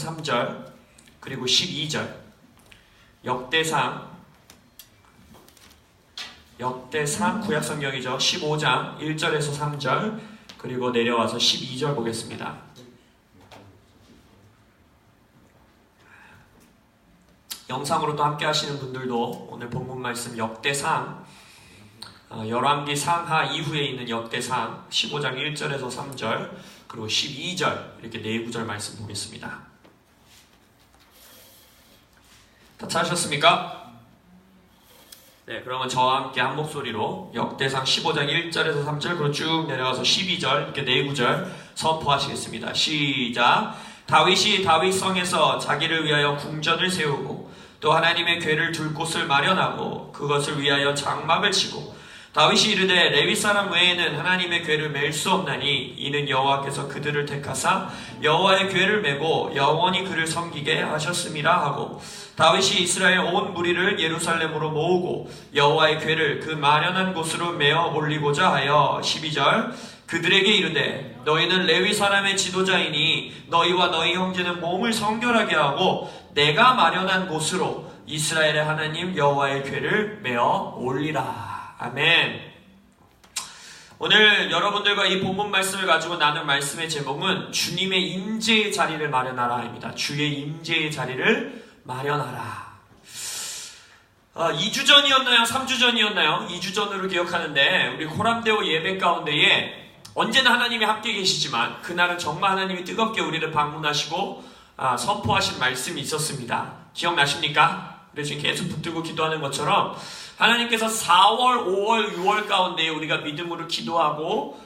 3절 그리고 12절 역대상 구약성경이죠. 15장 1절에서 3절 그리고 내려와서 12절 보겠습니다. 영상으로 또 함께 하시는 분들도 오늘 본문 말씀 역대상 열왕기 상하 이후에 있는 역대상 15장 1절에서 3절 그리고 12절 이렇게 네 구절 말씀 보겠습니다. 다 찾으셨습니까? 네, 그러면 저와 함께 한 목소리로 역대상 15장 1절에서 3절 그리고 쭉 내려가서 12절 이렇게 네 구절 선포하시겠습니다. 시작! 다윗이 다윗성에서 자기를 위하여 궁전을 세우고 또 하나님의 궤를 둘 곳을 마련하고 그것을 위하여 장막을 치고 다윗이 이르되 레위 사람 외에는 하나님의 궤를 맬 수 없나니 이는 여호와께서 그들을 택하사 여호와의 궤를 메고 영원히 그를 섬기게 하셨음이라 하고 다윗이 이스라엘 온 무리를 예루살렘으로 모으고 여호와의 궤를 그 마련한 곳으로 메어 올리고자 하여 12절 그들에게 이르되 너희는 레위 사람의 지도자이니 너희와 너희 형제는 몸을 성결하게 하고 내가 마련한 곳으로 이스라엘의 하나님 여호와의 궤를 메어 올리라. 아멘. 오늘 여러분들과 이 본문 말씀을 가지고 나눈 말씀의 제목은 주님의 임재의 자리를 마련하라입니다. 주의 임재의 자리를 마련하라. 2주 전이었나요? 3주 전이었나요? 2주 전으로 기억하는데 우리 호람대오 예배 가운데에 언제나 하나님이 함께 계시지만 그날은 정말 하나님이 뜨겁게 우리를 방문하시고 선포하신 말씀이 있었습니다. 기억나십니까? 우리 지금 계속 붙들고 기도하는 것처럼 하나님께서 4월, 5월, 6월 가운데 우리가 믿음으로 기도하고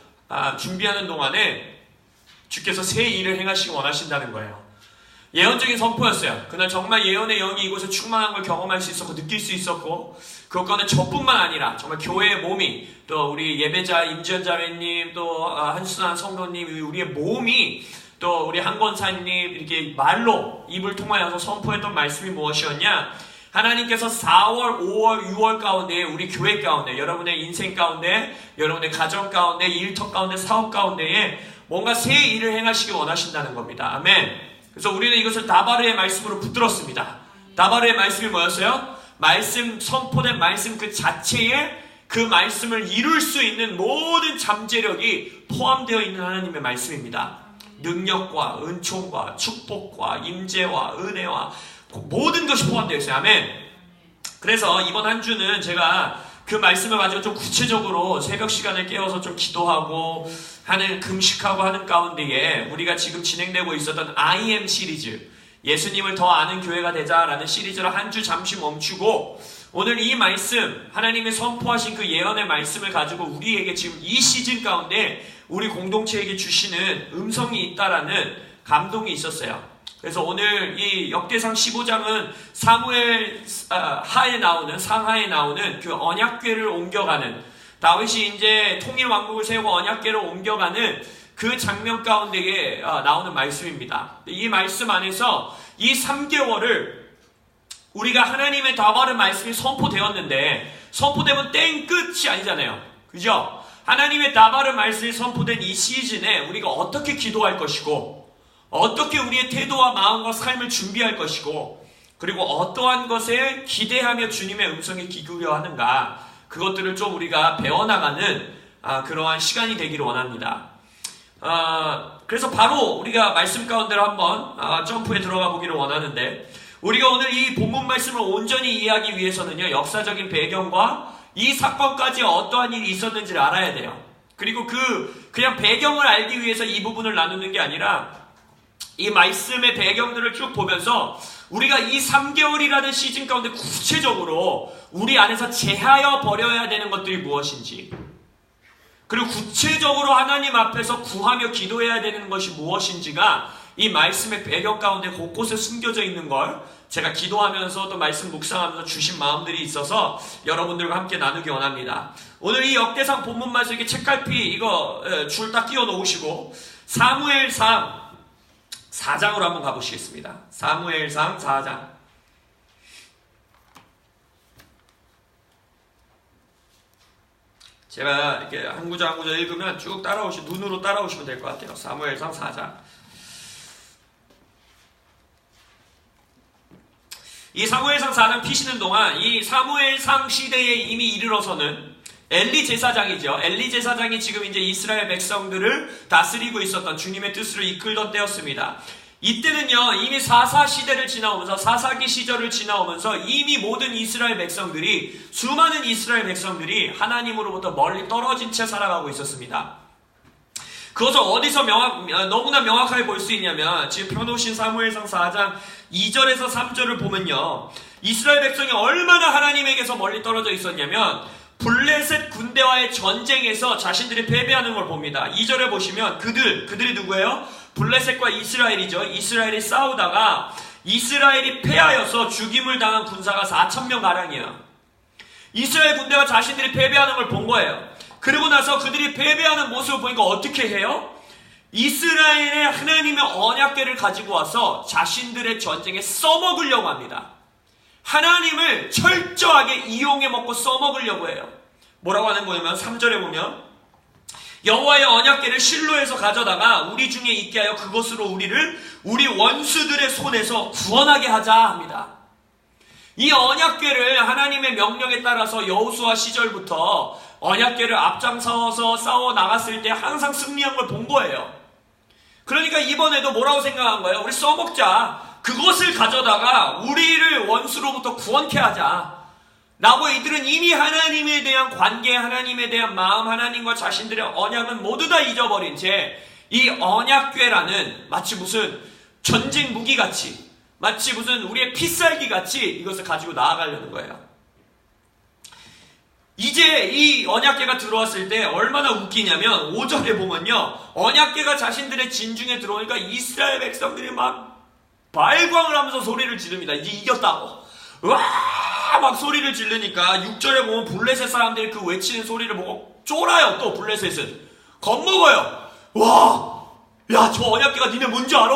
준비하는 동안에 주께서 새 일을 행하시기 원하신다는 거예요. 예언적인 선포였어요. 그날 정말 예언의 영이 이곳에 충만한 걸 경험할 수 있었고 느낄 수 있었고 그것과는 저뿐만 아니라 정말 교회의 몸이 또 우리 예배자 임지연 자매님 또 한순환 성도님 우리의 몸이 또 우리 한권사님 이렇게 말로 입을 통하여서 선포했던 말씀이 무엇이었냐? 하나님께서 4월, 5월, 6월 가운데 우리 교회 가운데 여러분의 인생 가운데 여러분의 가정 가운데 일터 가운데 사업 가운데에 뭔가 새 일을 행하시기 원하신다는 겁니다. 아멘. 그래서 우리는 이것을 다바르의 말씀으로 붙들었습니다. 다바르의 말씀이 뭐였어요? 말씀 선포된 말씀 그 자체에 그 말씀을 이룰 수 있는 모든 잠재력이 포함되어 있는 하나님의 말씀입니다. 능력과 은총과 축복과 임재와 은혜와 모든 것이 포함되어 있어요. 아멘. 그래서 이번 한 주는 제가 그 말씀을 가지고 좀 구체적으로 새벽 시간에 깨워서 좀 기도하고 하는 금식하고 하는 가운데에 우리가 지금 진행되고 있었던 IM 시리즈 예수님을 더 아는 교회가 되자라는 시리즈를 한 주 잠시 멈추고 오늘 이 말씀 하나님이 선포하신 그 예언의 말씀을 가지고 우리에게 지금 이 시즌 가운데 우리 공동체에게 주시는 음성이 있다라는 감동이 있었어요. 그래서 오늘 이 역대상 15장은 사무엘 하에 나오는 상하에 나오는 그 언약궤를 옮겨가는 다윗이 이제 통일 왕국을 세우고 언약궤를 옮겨가는 그 장면 가운데에 나오는 말씀입니다. 이 말씀 안에서 이 3개월을 우리가 하나님의 다바르 말씀이 선포되었는데 선포되면 땡 끝이 아니잖아요. 그죠? 하나님의 다바르 말씀이 선포된 이 시즌에 우리가 어떻게 기도할 것이고 어떻게 우리의 태도와 마음과 삶을 준비할 것이고 그리고 어떠한 것에 기대하며 주님의 음성에 귀 기울여 하는가 그것들을 좀 우리가 배워나가는 그러한 시간이 되기를 원합니다. 그래서 바로 우리가 말씀 가운데로 한번 점프에 들어가 보기를 원하는데 우리가 오늘 이 본문 말씀을 온전히 이해하기 위해서는요 역사적인 배경과 이 사건까지 어떠한 일이 있었는지를 알아야 돼요. 그리고 그냥 배경을 알기 위해서 이 부분을 나누는 게 아니라 이 말씀의 배경들을 쭉 보면서 우리가 이 3개월이라는 시즌 가운데 구체적으로 우리 안에서 제하여 버려야 되는 것들이 무엇인지 그리고 구체적으로 하나님 앞에서 구하며 기도해야 되는 것이 무엇인지가 이 말씀의 배경 가운데 곳곳에 숨겨져 있는 걸 제가 기도하면서 또 말씀 묵상하면서 주신 마음들이 있어서 여러분들과 함께 나누기 원합니다. 오늘 이 역대상 본문 말씀 이렇게 책갈피 이거 줄 딱 끼워 놓으시고 사무엘상 4장으로 한번 가보시겠습니다. 사무엘상 4장. 제가 이렇게 한 구절 한 구절 읽으면 쭉 눈으로 따라오시면 될 것 같아요. 사무엘상 4장. 이 사무엘상 4장 피시는 동안 이 사무엘상 시대에 이미 이르러서는 엘리 제사장이죠. 엘리 제사장이 지금 이제 이스라엘 백성들을 다스리고 있었던, 주님의 뜻으로 이끌던 때였습니다. 이때는요, 이미 사사 시대를 지나오면서, 사사기 시절을 지나오면서 이미 모든 이스라엘 백성들이, 수많은 이스라엘 백성들이 하나님으로부터 멀리 떨어진 채 살아가고 있었습니다. 그것을 어디서 너무나 명확하게 볼 수 있냐면, 지금 펴놓으신 사무엘상 4장 2절에서 3절을 보면요, 이스라엘 백성이 얼마나 하나님에게서 멀리 떨어져 있었냐면, 블레셋 군대와의 전쟁에서 자신들이 패배하는 걸 봅니다. 2절에 보시면 그들이 누구예요? 블레셋과 이스라엘이죠. 이스라엘이 싸우다가 이스라엘이 패하여서 죽임을 당한 군사가 4,000명 가량이에요. 이스라엘 군대가 자신들이 패배하는 걸 본 거예요. 그리고 나서 그들이 패배하는 모습을 보니까 어떻게 해요? 이스라엘의 하나님의 언약궤를 가지고 와서 자신들의 전쟁에 써먹으려고 합니다. 하나님을 철저하게 이용해 먹고 써먹으려고 해요. 뭐라고 하는 거냐면 3절에 보면 여호와의 언약궤를 실로에서 가져다가 우리 중에 있게 하여 그것으로 우리 원수들의 손에서 구원하게 하자 합니다. 이 언약궤를 하나님의 명령에 따라서 여호수아 시절부터 언약궤를 앞장서서 싸워 나갔을 때 항상 승리한 걸 본 거예요. 그러니까 이번에도 뭐라고 생각한 거예요? 우리 써먹자. 그것을 가져다가 우리를 원수로부터 구원케 하자. 라고 이들은 이미 하나님에 대한 관계, 하나님에 대한 마음, 하나님과 자신들의 언약은 모두 다 잊어버린 채 이 언약궤라는 마치 무슨 전쟁 무기같이, 마치 무슨 우리의 필살기같이 이것을 가지고 나아가려는 거예요. 이제 이 언약궤가 들어왔을 때 얼마나 웃기냐면 5절에 보면요, 언약궤가 자신들의 진중에 들어오니까 이스라엘 백성들이 막 발광을 하면서 소리를 지릅니다. 이제 이겼다고. 와! 막 소리를 지르니까 6절에 보면 블레셋 사람들이 그 외치는 소리를 보고 쫄아요. 또 블레셋은 겁먹어요. 와! 야, 저 언약궤가 니네 뭔지 알아?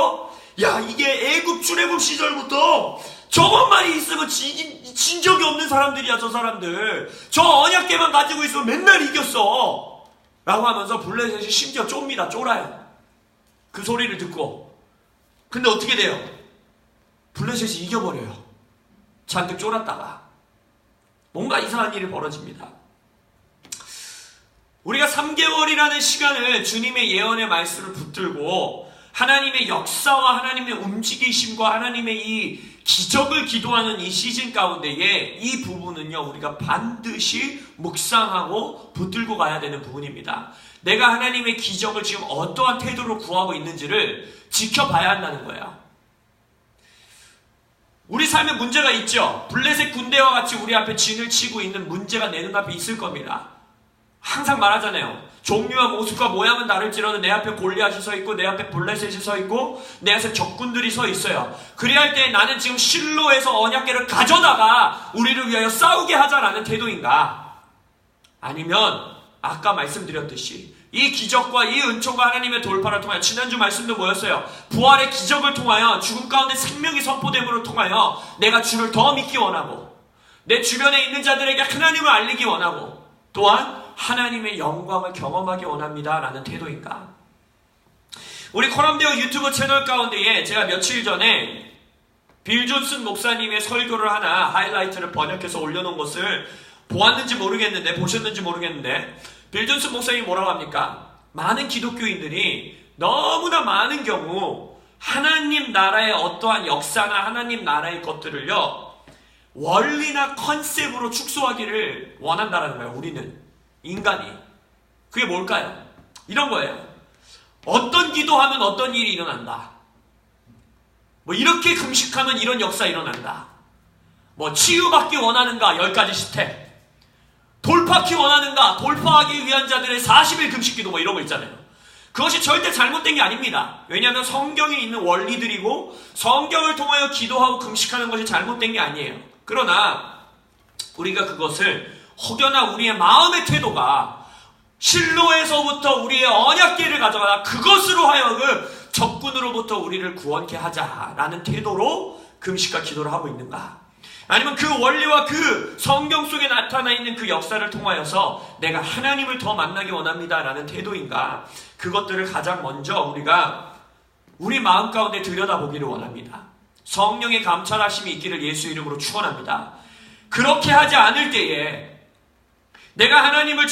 야, 이게 애굽 출애굽 시절부터 저것만 있으면 진 적이 없는 사람들이야. 저 사람들. 저 언약궤만 가지고 있으면 맨날 이겼어. 라고 하면서 블레셋이 심지어 좁니다. 쫄아요. 그 소리를 듣고. 근데 어떻게 돼요? 블레셋이 이겨버려요. 잔뜩 쫄았다가. 뭔가 이상한 일이 벌어집니다. 우리가 3개월이라는 시간을 주님의 예언의 말씀을 붙들고 하나님의 역사와 하나님의 움직이심과 하나님의 이 기적을 기도하는 이 시즌 가운데에 이 부분은요, 우리가 반드시 묵상하고 붙들고 가야 되는 부분입니다. 내가 하나님의 기적을 지금 어떠한 태도로 구하고 있는지를 지켜봐야 한다는 거예요. 우리 삶에 문제가 있죠. 블레셋 군대와 같이 우리 앞에 진을 치고 있는 문제가 내 눈앞에 있을 겁니다. 항상 말하잖아요. 종류와 모습과 모양은 다를지라도 내 앞에 골리앗이 서 있고 내 앞에 블레셋이 서 있고 내 앞에 적군들이 서 있어요. 그래야 할 때 나는 지금 실로에서 언약궤를 가져다가 우리를 위하여 싸우게 하자라는 태도인가? 아니면 아까 말씀드렸듯이 이 기적과 이 은총과 하나님의 돌파를 통하여, 지난주 말씀도 뭐였어요? 부활의 기적을 통하여 죽음 가운데 생명이 선포됨으로 통하여 내가 주를 더 믿기 원하고 내 주변에 있는 자들에게 하나님을 알리기 원하고 또한 하나님의 영광을 경험하기 원합니다 라는 태도인가? 우리 코람데오 유튜브 채널 가운데에 제가 며칠 전에 빌 존슨 목사님의 설교를 하나 하이라이트를 번역해서 올려놓은 것을 보았는지 모르겠는데, 보셨는지 모르겠는데, 빌 존슨 목사님이 뭐라고 합니까? 많은 기독교인들이 너무나 많은 경우 하나님 나라의 어떠한 역사나 하나님 나라의 것들을요, 원리나 컨셉으로 축소하기를 원한다라는 거예요. 우리는, 인간이. 그게 뭘까요? 이런 거예요. 어떤 기도하면 어떤 일이 일어난다. 뭐 이렇게 금식하면 이런 역사 일어난다. 뭐 치유받기 원하는가? 10가지 스텝. 돌파하기 원하는가? 돌파하기 위한 자들의 40일 금식기도 뭐 이런 거 있잖아요. 그것이 절대 잘못된 게 아닙니다. 왜냐하면 성경에 있는 원리들이고 성경을 통하여 기도하고 금식하는 것이 잘못된 게 아니에요. 그러나 우리가 그것을 혹여나 우리의 마음의 태도가 실로에서부터 우리의 언약궤를 가져가다 그것으로 하여금 적군으로부터 우리를 구원케 하자라는 태도로 금식과 기도를 하고 있는가? 아니면 그 원리와 그 성경 속에 나타나 있는 그 역사를 통하여서 내가 하나님을 더 만나기 원합니다라는 태도인가? 그것들을 가장 먼저 우리가 우리 마음 가운데 들여다보기를 원합니다. 성령의 감찰하심이 있기를 예수 이름으로 축원합니다. 그렇게 하지 않을 때에 내가 하나님을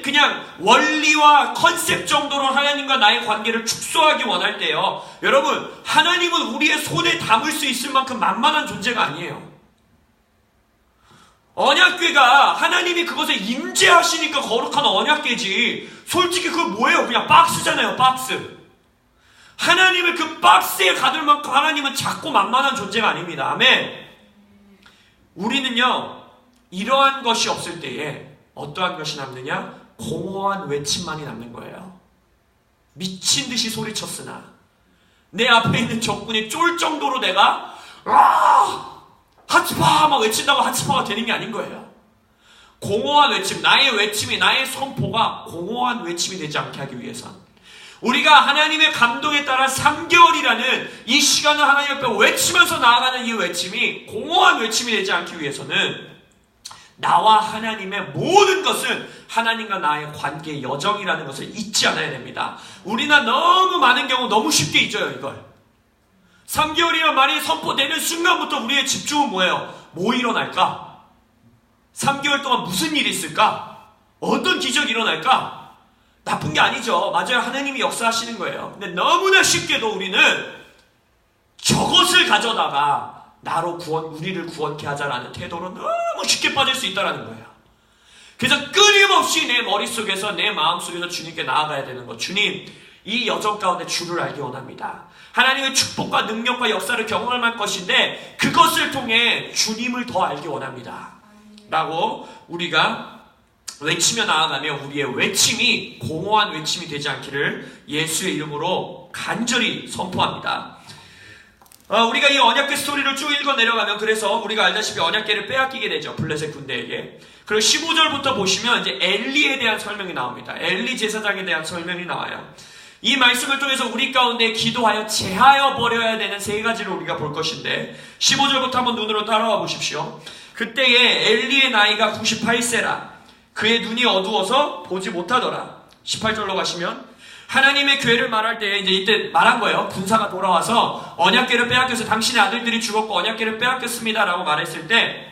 그냥 원리와 컨셉 정도로 하나님과 나의 관계를 축소하기 원할 때요, 여러분, 하나님은 우리의 손에 담을 수 있을 만큼 만만한 존재가 아니에요. 언약궤가 하나님이 그것에 임재하시니까 거룩한 언약궤지, 솔직히 그거 뭐예요? 그냥 박스잖아요, 박스. 하나님을 그 박스에 가둘 만큼 하나님은 작고 만만한 존재가 아닙니다. 아멘. 우리는요, 이러한 것이 없을 때에 어떠한 것이 남느냐? 공허한 외침만이 남는 거예요. 미친 듯이 소리쳤으나 내 앞에 있는 적군이 쫄 정도로 내가 하치파 막 외친다고 하치파가 되는 게 아닌 거예요. 공허한 외침, 나의 외침이, 나의 선포가 공허한 외침이 되지 않게 하기 위해선 우리가 하나님의 감동에 따라 3개월이라는 이 시간을 하나님 앞에 외치면서 나아가는 이 외침이 공허한 외침이 되지 않기 위해서는 나와 하나님의 모든 것은 하나님과 나의 관계의 여정이라는 것을 잊지 않아야 됩니다. 우리나 너무 많은 경우 너무 쉽게 잊어요, 이걸. 3개월이란 말이 선포되는 순간부터 우리의 집중은 뭐예요? 뭐 일어날까? 3개월 동안 무슨 일이 있을까? 어떤 기적이 일어날까? 나쁜 게 아니죠. 맞아요. 하나님이 역사하시는 거예요. 근데 너무나 쉽게도 우리는 저것을 가져다가 우리를 구원케 하자라는 태도로 너무 쉽게 빠질 수 있다는 거예요. 그래서 끊임없이 내 머릿속에서, 내 마음속에서 주님께 나아가야 되는 것. 주님, 이 여정 가운데 주를 알기 원합니다. 하나님의 축복과 능력과 역사를 경험할 것인데 그것을 통해 주님을 더 알기 원합니다. 라고 우리가 외치며 나아가며 우리의 외침이 공허한 외침이 되지 않기를 예수의 이름으로 간절히 선포합니다. 우리가 이 언약궤 스토리를 쭉 읽어 내려가면, 그래서 우리가 알다시피 언약궤를 빼앗기게 되죠, 블레셋 군대에게. 그리고 15절부터 보시면 이제 엘리에 대한 설명이 나옵니다. 엘리 제사장에 대한 설명이 나와요. 이 말씀을 통해서 우리 가운데 기도하여 제하여 버려야 되는 3가지를 우리가 볼 것인데, 15절부터 한번 눈으로 따라와 보십시오. 그때에 엘리의 나이가 98세라. 그의 눈이 어두워서 보지 못하더라. 18절로 가시면 하나님의 궤를 말할 때, 이제 이때 말한 거예요. 군사가 돌아와서 언약궤를 빼앗겨서 당신의 아들들이 죽었고 언약궤를 빼앗겼습니다 라고 말했을 때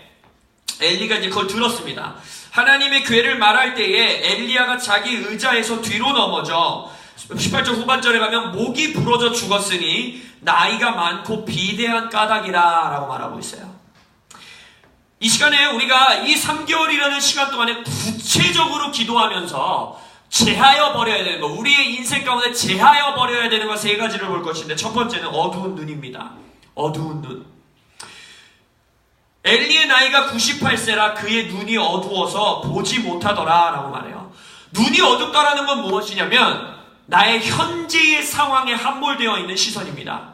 엘리가 이제 그걸 들었습니다. 하나님의 궤를 말할 때에 엘리야가 자기 의자에서 뒤로 넘어져 18절 후반절에 가면 목이 부러져 죽었으니 나이가 많고 비대한 까닭이라 라고 말하고 있어요. 이 시간에 우리가 이 3개월이라는 시간 동안에 구체적으로 기도하면서 제하여 버려야 되는 것, 우리의 인생 가운데 제하여 버려야 되는 것 3가지를 볼 것인데, 첫 번째는 어두운 눈입니다. 어두운 눈. 엘리의 나이가 98세라 그의 눈이 어두워서 보지 못하더라 라고 말해요. 눈이 어둡다라는 건 무엇이냐면 나의 현재의 상황에 함몰되어 있는 시선입니다.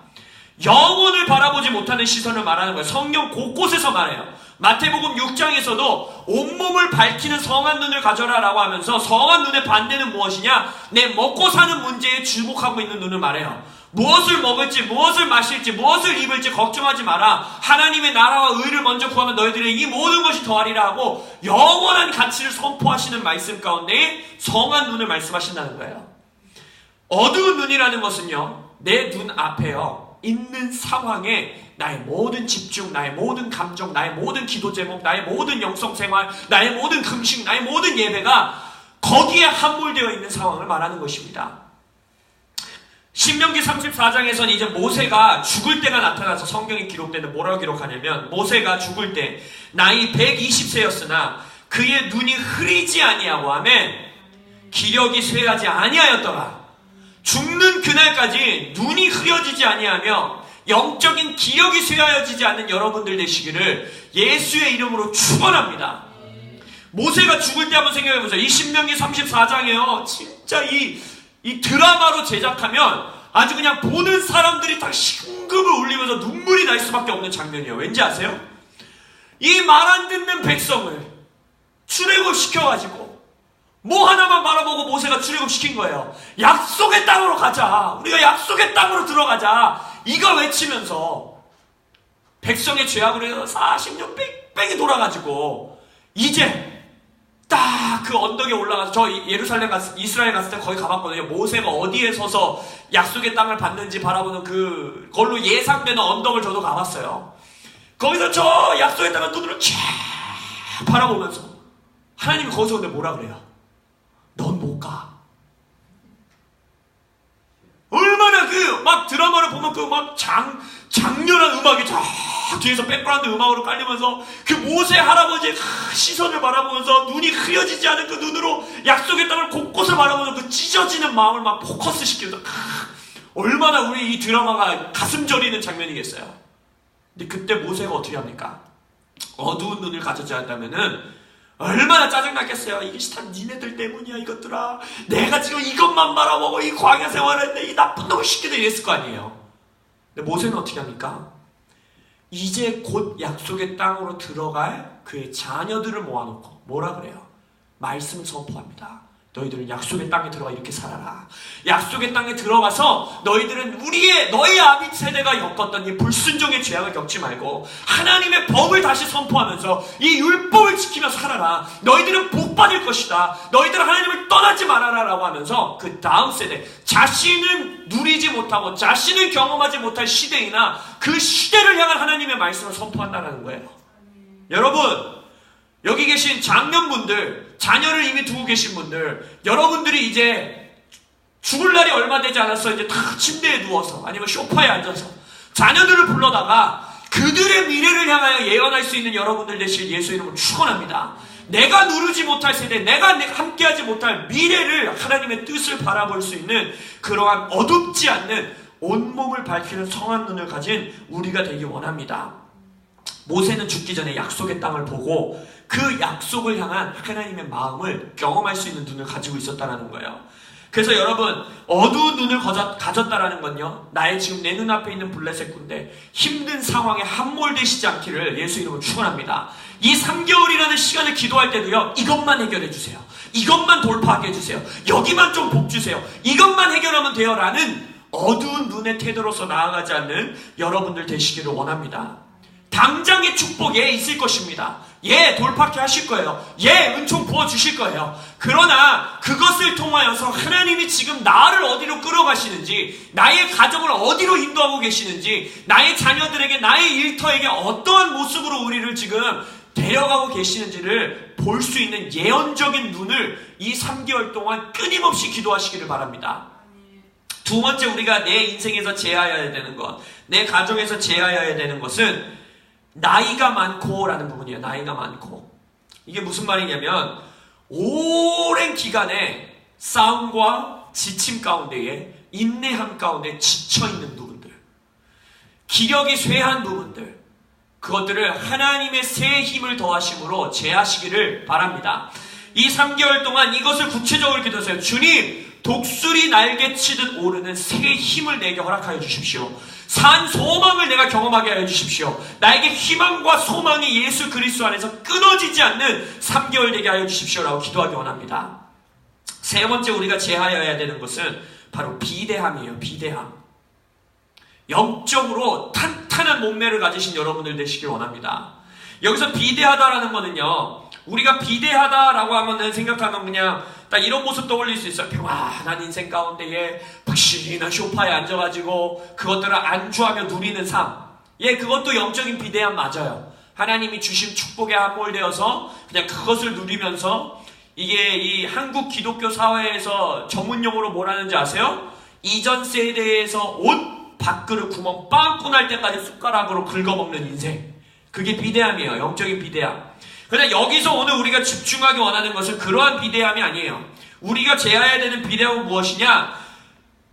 영혼을 바라보지 못하는 시선을 말하는 거예요. 성경 곳곳에서 말해요. 마태복음 6장에서도 온몸을 밝히는 성한 눈을 가져라 라고 하면서 성한 눈의 반대는 무엇이냐? 내 먹고 사는 문제에 주목하고 있는 눈을 말해요. 무엇을 먹을지, 무엇을 마실지, 무엇을 입을지 걱정하지 마라. 하나님의 나라와 의를 먼저 구하면 너희들의 이 모든 것이 더하리라 하고 영원한 가치를 선포하시는 말씀 가운데 성한 눈을 말씀하신다는 거예요. 어두운 눈이라는 것은요, 내 눈 앞에요 있는 상황에 나의 모든 집중, 나의 모든 감정, 나의 모든 기도 제목, 나의 모든 영성생활, 나의 모든 금식, 나의 모든 예배가 거기에 함몰되어 있는 상황을 말하는 것입니다. 신명기 34장에서는 이제 모세가 죽을 때가 나타나서 성경이 기록되는, 뭐라고 기록하냐면 모세가 죽을 때 나이 120세였으나 그의 눈이 흐리지 아니하고 하면 기력이 쇠하지 아니하였더라. 죽는 그날까지 눈이 흐려지지 아니하며 영적인 기억이 쇠하여지지 않는 여러분들 되시기를 예수의 이름으로 축원합니다. 모세가 죽을 때 한번 생각해보세요. 이 신명기 34장이에요. 진짜 이 드라마로 제작하면 아주 그냥 보는 사람들이 다 심금을 울리면서 눈물이 날 수밖에 없는 장면이에요. 왠지 아세요? 이 말 안 듣는 백성을 출애굽시켜가지고 뭐 하나만 바라보고 모세가 출애굽시킨 거예요. 약속의 땅으로 가자. 우리가 약속의 땅으로 들어가자. 이거 외치면서 백성의 죄악으로 해서 40년 뺑뺑이 돌아가지고 이제 딱 그 언덕에 올라가서, 저 이스라엘 갔을 때 거기 가봤거든요. 모세가 어디에 서서 약속의 땅을 받는지 바라보는 그걸로 예상되는 언덕을 저도 가봤어요. 거기서 저 약속의 땅을 눈으로 쫙 바라보면서 하나님이 거기서 근데 뭐라 그래요? 넌 못 가. 얼마나 막 드라마를 보면 장렬한 음악이 쫙 뒤에서 백그라운드 음악으로 깔리면서 그 모세 할아버지의 시선을 바라보면서 눈이 흐려지지 않은 그 눈으로 약속의 땅을 곳곳을 바라보면서 그 찢어지는 마음을 막 포커스 시키면서 얼마나 우리 이 드라마가 가슴 저리는 장면이겠어요. 근데 그때 모세가 어떻게 합니까? 어두운 눈을 가졌지 않다면은 얼마나 짜증났겠어요. 이게 다 니네들 때문이야 이것들아. 내가 지금 이것만 바라보고 이 광야 생활했는데 이 나쁜 놈의 새끼들 이랬을 거 아니에요. 근데 모세는 어떻게 합니까? 이제 곧 약속의 땅으로 들어갈 그의 자녀들을 모아놓고 뭐라 그래요? 말씀을 선포합니다. 너희들은 약속의 땅에 들어가 이렇게 살아라. 약속의 땅에 들어가서 너희들은 너희 아비 세대가 겪었던 이 불순종의 죄악을 겪지 말고 하나님의 법을 다시 선포하면서 이 율법을 지키며 살아라. 너희들은 복 받을 것이다. 너희들은 하나님을 떠나지 말아라 라고 하면서 그 다음 세대, 자신은 누리지 못하고 자신은 경험하지 못할 시대이나 그 시대를 향한 하나님의 말씀을 선포한다는 거예요. 여러분, 여기 계신 장년분들, 자녀를 이미 두고 계신 분들, 여러분들이 이제 죽을 날이 얼마 되지 않았어. 이제 다 침대에 누워서 아니면 소파에 앉아서 자녀들을 불러다가 그들의 미래를 향하여 예언할 수 있는 여러분들 되실 예수 이름으로 축원합니다. 내가 누르지 못할 세대, 내가 함께하지 못할 미래를 하나님의 뜻을 바라볼 수 있는 그러한 어둡지 않는 온몸을 밝히는 성한 눈을 가진 우리가 되기 원합니다. 모세는 죽기 전에 약속의 땅을 보고 그 약속을 향한 하나님의 마음을 경험할 수 있는 눈을 가지고 있었다는 거예요. 그래서 여러분, 어두운 눈을 가졌다라는 건요, 나의 지금 내 눈앞에 있는 블레셋 군대 힘든 상황에 함몰되시지 않기를 예수 이름으로 축원합니다. 이 3개월이라는 시간을 기도할 때도요, 이것만 해결해 주세요. 이것만 돌파하게 해주세요. 여기만 좀 복 주세요. 이것만 해결하면 돼요 라는 어두운 눈의 태도로서 나아가지 않는 여러분들 되시기를 원합니다. 당장의 축복 있을 것입니다. 돌파케 하실 거예요. 은총 부어주실 거예요. 그러나 그것을 통하여서 하나님이 지금 나를 어디로 끌어가시는지, 나의 가정을 어디로 인도하고 계시는지, 나의 자녀들에게, 나의 일터에게 어떠한 모습으로 우리를 지금 데려가고 계시는지를 볼 수 있는 예언적인 눈을 이 3개월 동안 끊임없이 기도하시기를 바랍니다. 두 번째, 우리가 내 인생에서 제하여야 되는 것, 내 가정에서 제하여야 되는 것은 나이가 많고 라는 부분이에요. 나이가 많고. 이게 무슨 말이냐면 오랜 기간에 싸움과 지침 가운데에 인내함 가운데 지쳐있는 부분들, 기력이 쇠한 부분들, 그것들을 하나님의 새 힘을 더하심으로 제하시기를 바랍니다. 이 3개월 동안 이것을 구체적으로 기도하세요. 주님, 독수리 날개치듯 오르는 새 힘을 내게 허락하여 주십시오. 산 소망을 내가 경험하게 하여 주십시오. 나에게 희망과 소망이 예수 그리스도 안에서 끊어지지 않는 3개월 되게 하여 주십시오 라고 기도하기 원합니다. 세 번째, 우리가 제하여야 되는 것은 바로 비대함이에요. 비대함. 영적으로 탄탄한 몸매를 가지신 여러분들 되시길 원합니다. 여기서 비대하다라는 거는요, 우리가 비대하다라고 하면은 생각하면 그냥 딱 이런 모습 떠올릴 수 있어요. 평안한 인생 가운데에 푹신한 소파에 앉아가지고 그것들을 안주하며 누리는 삶. 그것도 영적인 비대함 맞아요. 하나님이 주신 축복에 함몰되어서 그냥 그것을 누리면서, 이게 이 한국 기독교 사회에서 전문용어로 뭐라는지 아세요? 이전 세대에서 옷 밥그릇 구멍 빵꾸 날 때까지 숟가락으로 긁어먹는 인생. 그게 비대함이에요. 영적인 비대함. 그러나 여기서 오늘 우리가 집중하기 원하는 것은 그러한 비대함이 아니에요. 우리가 제하여야 되는 비대함은 무엇이냐?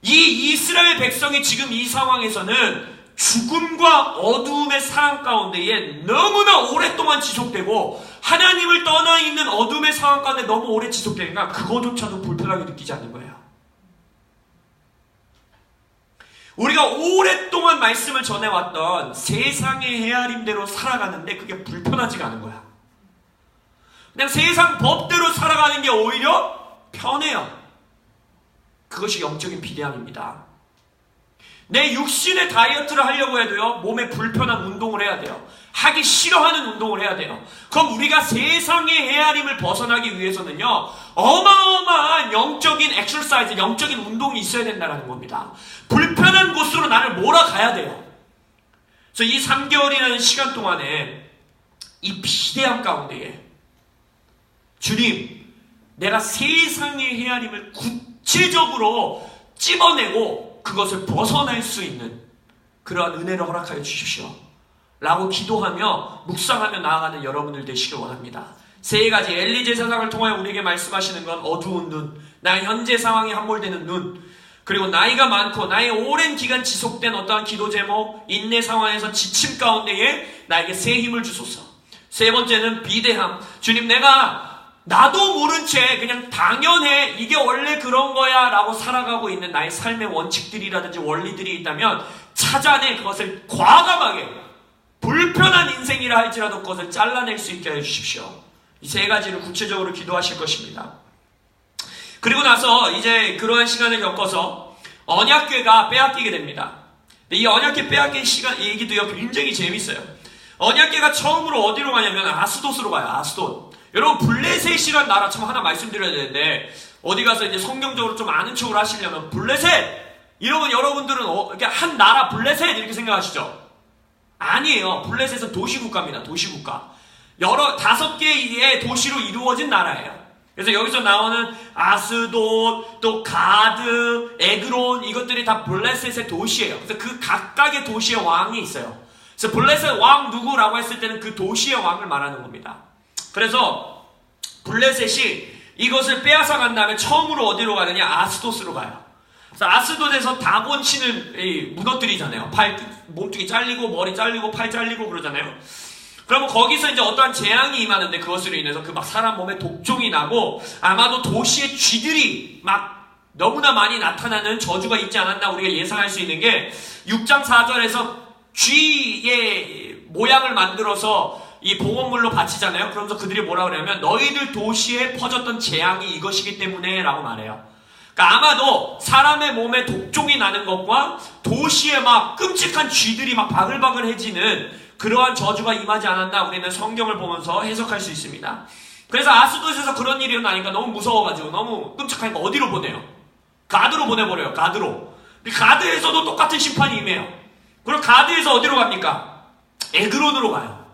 이 이스라엘 백성이 지금 이 상황에서는 죽음과 어두움의 상황 가운데에 너무나 오랫동안 지속되고, 하나님을 떠나 있는 어둠의 상황 가운데 너무 오래 지속되니까 그거조차도 불편하게 느끼지 않는 거예요. 우리가 오랫동안 말씀을 전해왔던 세상의 헤아림대로 살아가는데 그게 불편하지가 않은 거야. 그냥 세상 법대로 살아가는 게 오히려 편해요. 그것이 영적인 비대함입니다. 내 육신의 다이어트를 하려고 해도요, 몸에 불편한 운동을 해야 돼요. 하기 싫어하는 운동을 해야 돼요. 그럼 우리가 세상의 헤아림을 벗어나기 위해서는요, 어마어마한 영적인 엑서사이즈, 영적인 운동이 있어야 된다는 겁니다. 불편한 곳으로 나를 몰아가야 돼요. 그래서 이 3개월이라는 시간 동안에 이 비대함 가운데에 주님, 내가 세상의 헤아림을 구체적으로 찝어내고 그것을 벗어날 수 있는 그러한 은혜를 허락하여 주십시오 라고 기도하며 묵상하며 나아가는 여러분들 되시길 원합니다. 세 가지 엘리 제사장을 통하여 우리에게 말씀하시는 건 어두운 눈, 나의 현재 상황에 함몰되는 눈, 그리고 나이가 많고 나의 오랜 기간 지속된 어떠한 기도 제목, 인내 상황에서 지침 가운데에 나에게 새 힘을 주소서. 세 번째는 비대함. 주님, 나도 모른 채 그냥 당연해, 이게 원래 그런 거야 라고 살아가고 있는 나의 삶의 원칙들이라든지 원리들이 있다면 찾아내 그것을 과감하게, 불편한 인생이라 할지라도 그것을 잘라낼 수 있게 해주십시오. 이 세 가지를 구체적으로 기도하실 것입니다. 그리고 나서 이제 그러한 시간을 겪어서 언약궤가 빼앗기게 됩니다. 근데 이 언약궤 빼앗긴 시간 얘기도요, 굉장히 재밌어요. 언약궤가 처음으로 어디로 가냐면 아스돗으로 가요. 아스돗. 여러분, 블레셋이란 나라 참 하나 말씀드려야 되는데, 어디 가서 이제 성경적으로 좀 아는 척을 하시려면 블레셋 이러면 여러분들은 이렇게 한 나라 블레셋 이렇게 생각하시죠? 아니에요. 블레셋은 도시국가입니다. 도시국가. 5개의 도시로 이루어진 나라예요. 그래서 여기서 나오는 아스돗, 또 가드, 에그론, 이것들이 다 블레셋의 도시예요. 그래서 그 각각의 도시의 왕이 있어요. 그래서 블레셋 왕 누구라고 했을 때는 그 도시의 왕을 말하는 겁니다. 그래서 블레셋이 이것을 빼앗아 간 다음에 처음으로 어디로 가느냐? 아스돗으로 가요. 그래서 아스돗에서 다곤 신을 무너뜨리잖아요. 몸뚱이 잘리고 머리 잘리고 팔 잘리고 그러잖아요. 그러면 거기서 이제 어떠한 재앙이 임하는데, 그것으로 인해서 그 막 사람 몸에 독종이 나고 아마도 도시의 쥐들이 막 너무나 많이 나타나는 저주가 있지 않았나 우리가 예상할 수 있는 게, 6장 4절에서 쥐의 모양을 만들어서 이 봉헌물로 바치잖아요. 그러면서 그들이 뭐라 그러냐면 너희들 도시에 퍼졌던 재앙이 이것이기 때문에 라고 말해요. 그러니까 아마도 사람의 몸에 독종이 나는 것과 도시에 막 끔찍한 쥐들이 막 바글바글해지는 그러한 저주가 임하지 않았나 우리는 성경을 보면서 해석할 수 있습니다. 그래서 아스돗에서 그런 일이 일어나니까 너무 무서워가지고 너무 끔찍하니까 어디로 보내요? 가드로 보내버려요. 가드로. 가드에서도 똑같은 심판이 임해요. 그리고 가드에서 어디로 갑니까? 에그론으로 가요.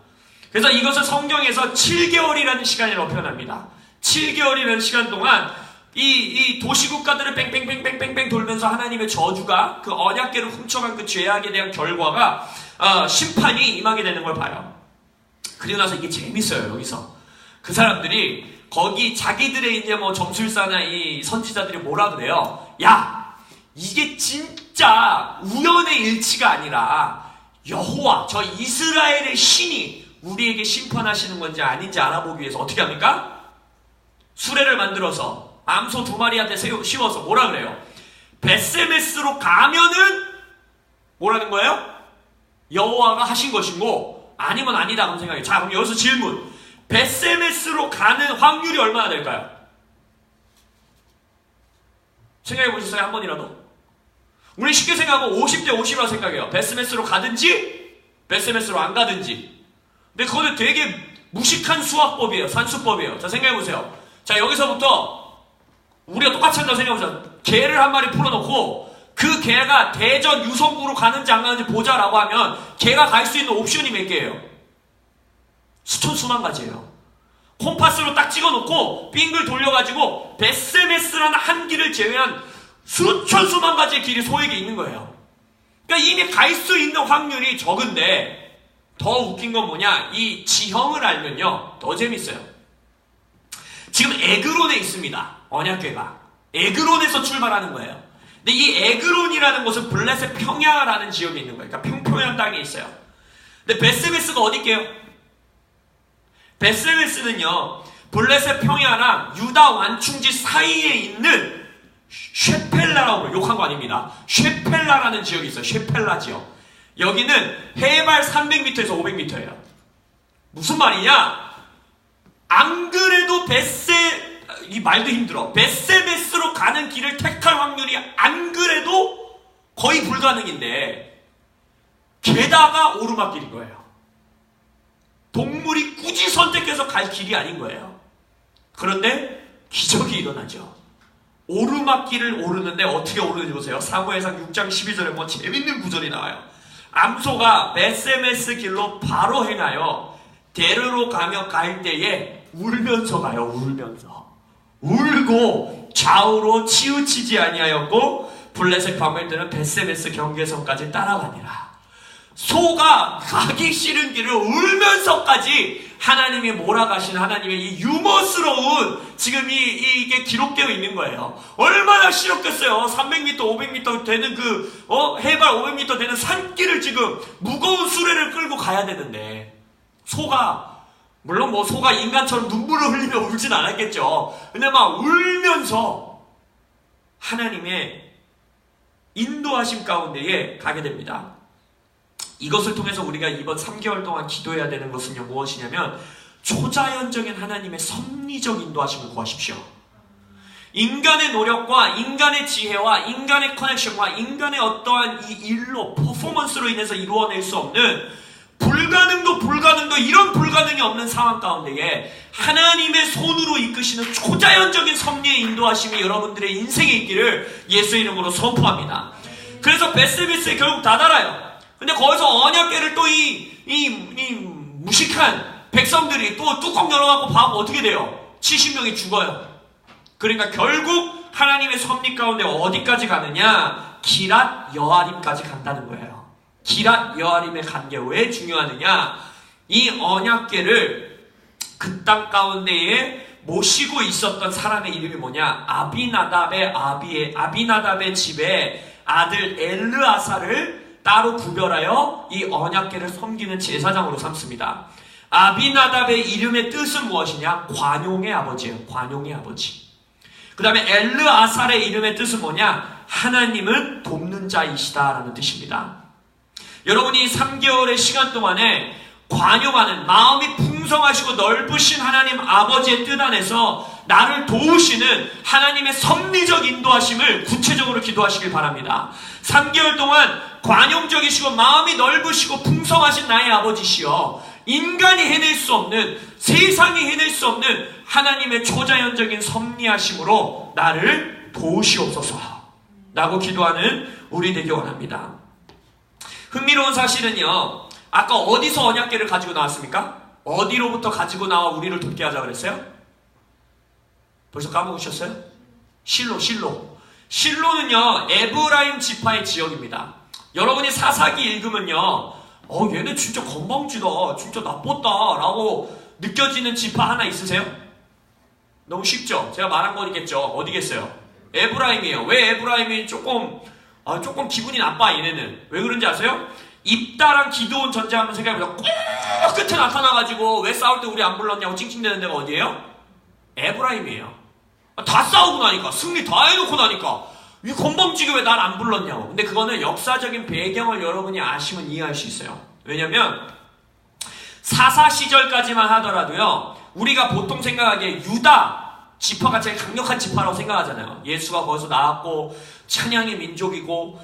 그래서 이것을 성경에서 7개월이라는 시간이라고 표현합니다. 7개월이라는 시간 동안 이 도시국가들을 뺑뺑뺑뺑뺑뺑 돌면서 하나님의 저주가, 그 언약궤를 훔쳐간 그 죄악에 대한 결과가 심판이 임하게 되는 걸 봐요. 그리고 나서 이게 재밌어요. 여기서 그 사람들이 거기 자기들의 이제 뭐 점술사나 이 선지자들이 뭐라 그래요? 야, 이게 진짜 우연의 일치가 아니라 여호와, 저 이스라엘의 신이 우리에게 심판하시는 건지 아닌지 알아보기 위해서 어떻게 합니까? 수레를 만들어서 암소 2마리한테 씌워서 뭐라 그래요? 벳세메스로 가면은 뭐라는 거예요? 여호와가 하신 것이고 아니면 아니다 그런 생각이에요. 자, 그럼 여기서 질문. 벳세메스로 가는 확률이 얼마나 될까요? 생각해 보셨어요? 한 번이라도? 우리 쉽게 생각하면 50대 50이라고 생각해요. 벳세메스로 가든지 벳세메스로 안 가든지. 근데 그거는 되게 무식한 수학법이에요. 산수법이에요. 자, 생각해 보세요. 자, 여기서부터 우리가 똑같이 한다고 생각해 보세요. 개를 한 마리 풀어놓고 그 개가 대전 유성구로 가는지 안 가는지 보자라고 하면 개가 갈 수 있는 옵션이 몇 개예요? 수천 수만 가지예요. 콤파스로 딱 찍어놓고 빙글 돌려가지고 벳세메스라는 한 길을 제외한 수천 수만 가지의 길이 소에게 있는 거예요. 그러니까 이미 갈 수 있는 확률이 적은데, 더 웃긴 건 뭐냐? 이 지형을 알면요 더 재밌어요. 지금 에그론에 있습니다. 언약궤가 에그론에서 출발하는 거예요. 근데 이 에그론이라는 곳은 블레셋 평야라는 지역에 있는 거예요. 그러니까 평평한 땅에 있어요. 근데 벳세메스가 어디게요? 벳세메스는요 블레셋 평야랑 유다 완충지 사이에 있는 쉐펠라라고 그래요. 욕한 거 아닙니다. 쉐펠라라는 지역이 있어요. 쉐펠라 지역. 여기는 해발 300m에서 500m예요. 무슨 말이냐? 안 그래도 이 말도 힘들어. 벳세메스로 가는 길을 택할 확률이 안 그래도 거의 불가능인데 게다가 오르막길인 거예요. 동물이 굳이 선택해서 갈 길이 아닌 거예요. 그런데 기적이 일어나죠. 오르막길을 오르는데 어떻게 오르는지 보세요. 사무엘상 6장 12절에 뭐 재밌는 구절이 나와요. 암소가 베세메스 길로 바로 행하여 데르로 가며 갈 때에 울면서 가요. 울면서. 울고 좌우로 치우치지 아니하였고 블레셋 광야에 때는 베세메스 경계선까지 따라가니라. 소가 가기 싫은 길을 울면서까지 하나님이 몰아가신 하나님의 이 유머스러운 지금 이게 기록되어 있는 거예요. 얼마나 싫었겠어요. 300m, 500m 되는 해발 500m 되는 산길을 지금 무거운 수레를 끌고 가야 되는데 소가 물론 뭐 소가 인간처럼 눈물을 흘리며 울진 않았겠죠. 근데 막 울면서 하나님의 인도하심 가운데에 가게 됩니다. 이것을 통해서 우리가 이번 3개월 동안 기도해야 되는 것은요, 무엇이냐면 초자연적인 하나님의 섭리적 인도하심을 구하십시오. 인간의 노력과 인간의 지혜와 인간의 커넥션과 인간의 어떠한 이 일로 퍼포먼스로 인해서 이루어낼 수 없는 불가능도 이런 불가능이 없는 상황 가운데에 하나님의 손으로 이끄시는 초자연적인 섭리의 인도하심이 여러분들의 인생에 있기를 예수의 이름으로 선포합니다. 그래서 베스메스에 결국 다다라요. 근데 거기서 언약궤를 또 이 무식한 백성들이 또 뚜껑 열어갖고 봐면 어떻게 돼요? 70명이 죽어요. 그러니까 결국 하나님의 섭리 가운데 어디까지 가느냐? 기랏 여아림까지 간다는 거예요. 기랏 여아림에 간 게 왜 중요하느냐? 이 언약궤를 그 땅 가운데에 모시고 있었던 사람의 이름이 뭐냐? 아비나답의 집에 아들 엘르아사를 따로 구별하여 이 언약궤를 섬기는 제사장으로 삼습니다. 아비나답의 이름의 뜻은 무엇이냐? 관용의 아버지예요. 관용의 아버지. 그 다음에 엘르아살의 이름의 뜻은 뭐냐? 하나님은 돕는 자이시다 라는 뜻입니다. 여러분이 3개월의 시간 동안에 관용하는 마음이 풍성하시고 넓으신 하나님 아버지의 뜻 안에서 나를 도우시는 하나님의 섭리적 인도하심을 구체적으로 기도하시길 바랍니다. 3개월 동안 관용적이시고 마음이 넓으시고 풍성하신 나의 아버지시여, 인간이 해낼 수 없는, 세상이 해낼 수 없는 하나님의 초자연적인 섭리하심으로 나를 도우시옵소서 라고 기도하는 우리 되기 원합니다. 흥미로운 사실은요, 아까 어디서 언약궤를 가지고 나왔습니까? 어디로부터 가지고 나와 우리를 돕게 하자 그랬어요? 벌써 까먹으셨어요? 실로는요 에브라임 지파의 지역입니다. 여러분이 사사기 읽으면요, 얘네 진짜 건방지다, 진짜 나빴다 라고 느껴지는 지파 하나 있으세요? 너무 쉽죠? 제가 말한 거겠죠. 어디겠어요? 에브라임이에요. 왜 에브라임이 조금 기분이 나빠 얘네는? 왜 그런지 아세요? 입다랑 기드온 전쟁 한번 생각해보자. 꼭 끝에 나타나가지고 왜 싸울 때 우리 안 불렀냐고 찡찡대는 데가 어디예요? 에브라임이에요. 다 싸우고 나니까, 승리 다 해놓고 나니까 이 건방지게 왜 날 안 불렀냐고. 근데 그거는 역사적인 배경을 여러분이 아시면 이해할 수 있어요. 왜냐면 사사 시절까지만 하더라도요, 우리가 보통 생각하기에 유다 지파가 제일 강력한 지파라고 생각하잖아요. 예수가 거기서 나왔고 찬양의 민족이고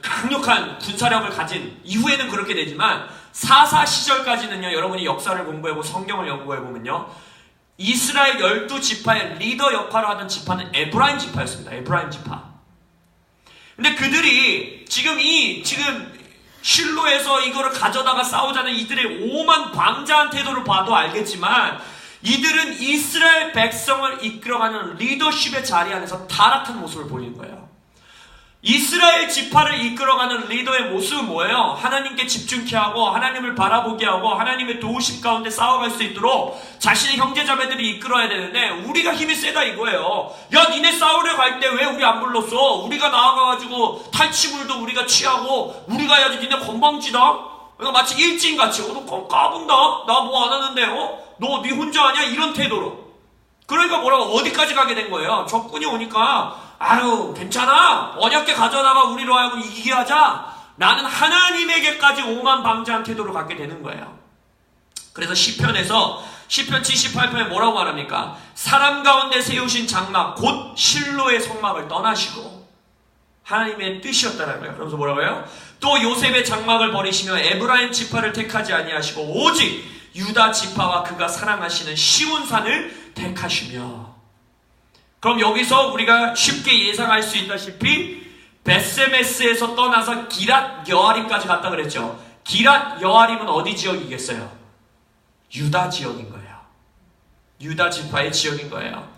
강력한 군사력을 가진, 이후에는 그렇게 되지만 사사 시절까지는요, 여러분이 역사를 공부해보고 성경을 연구해보면요, 이스라엘 12지파의 리더 역할을 하던 지파는 에브라임 지파였습니다. 에브라임 지파. 근데 그들이 지금 실로에서 이거를 가져다가 싸우자는 이들의 오만 방자한 태도를 봐도 알겠지만, 이들은 이스라엘 백성을 이끌어가는 리더십의 자리 안에서 타락한 모습을 보이는 거예요. 이스라엘 지파를 이끌어가는 리더의 모습은 뭐예요? 하나님께 집중케 하고 하나님을 바라보게 하고 하나님의 도우심 가운데 싸워갈 수 있도록 자신의 형제자매들이 이끌어야 되는데, 우리가 힘이 세다 이거예요. 야, 니네 싸우려 갈 때 왜 우리 안 불렀어? 우리가 나아가가지고 탈취물도 우리가 취하고 우리가 해야지. 니네 건방지다? 그러니까 마치 일진같이 너 까분다? 나 뭐 안 하는데 너 네 혼자 하냐? 이런 태도로. 그러니까 뭐라고 어디까지 가게 된 거예요? 적군이 오니까 아유 괜찮아, 언약궤 가져다가 우리로 하여금 이기게 하자, 나는 하나님에게까지 오만방자한 태도로 갖게 되는 거예요. 그래서 시편 78편에 뭐라고 말합니까? 사람 가운데 세우신 장막 곧 실로의 성막을 떠나시고, 하나님의 뜻이었다는 거예요. 그러면서 뭐라고 해요? 또 요셉의 장막을 버리시며 에브라임 지파를 택하지 아니하시고 오직 유다 지파와 그가 사랑하시는 시온산을 택하시며. 그럼 여기서 우리가 쉽게 예상할 수 있다시피 베세메스에서 떠나서 기랏 여아림까지 갔다 그랬죠. 기랏 여아림은 어디 지역이겠어요? 유다 지역인 거예요. 유다 지파의 지역인 거예요.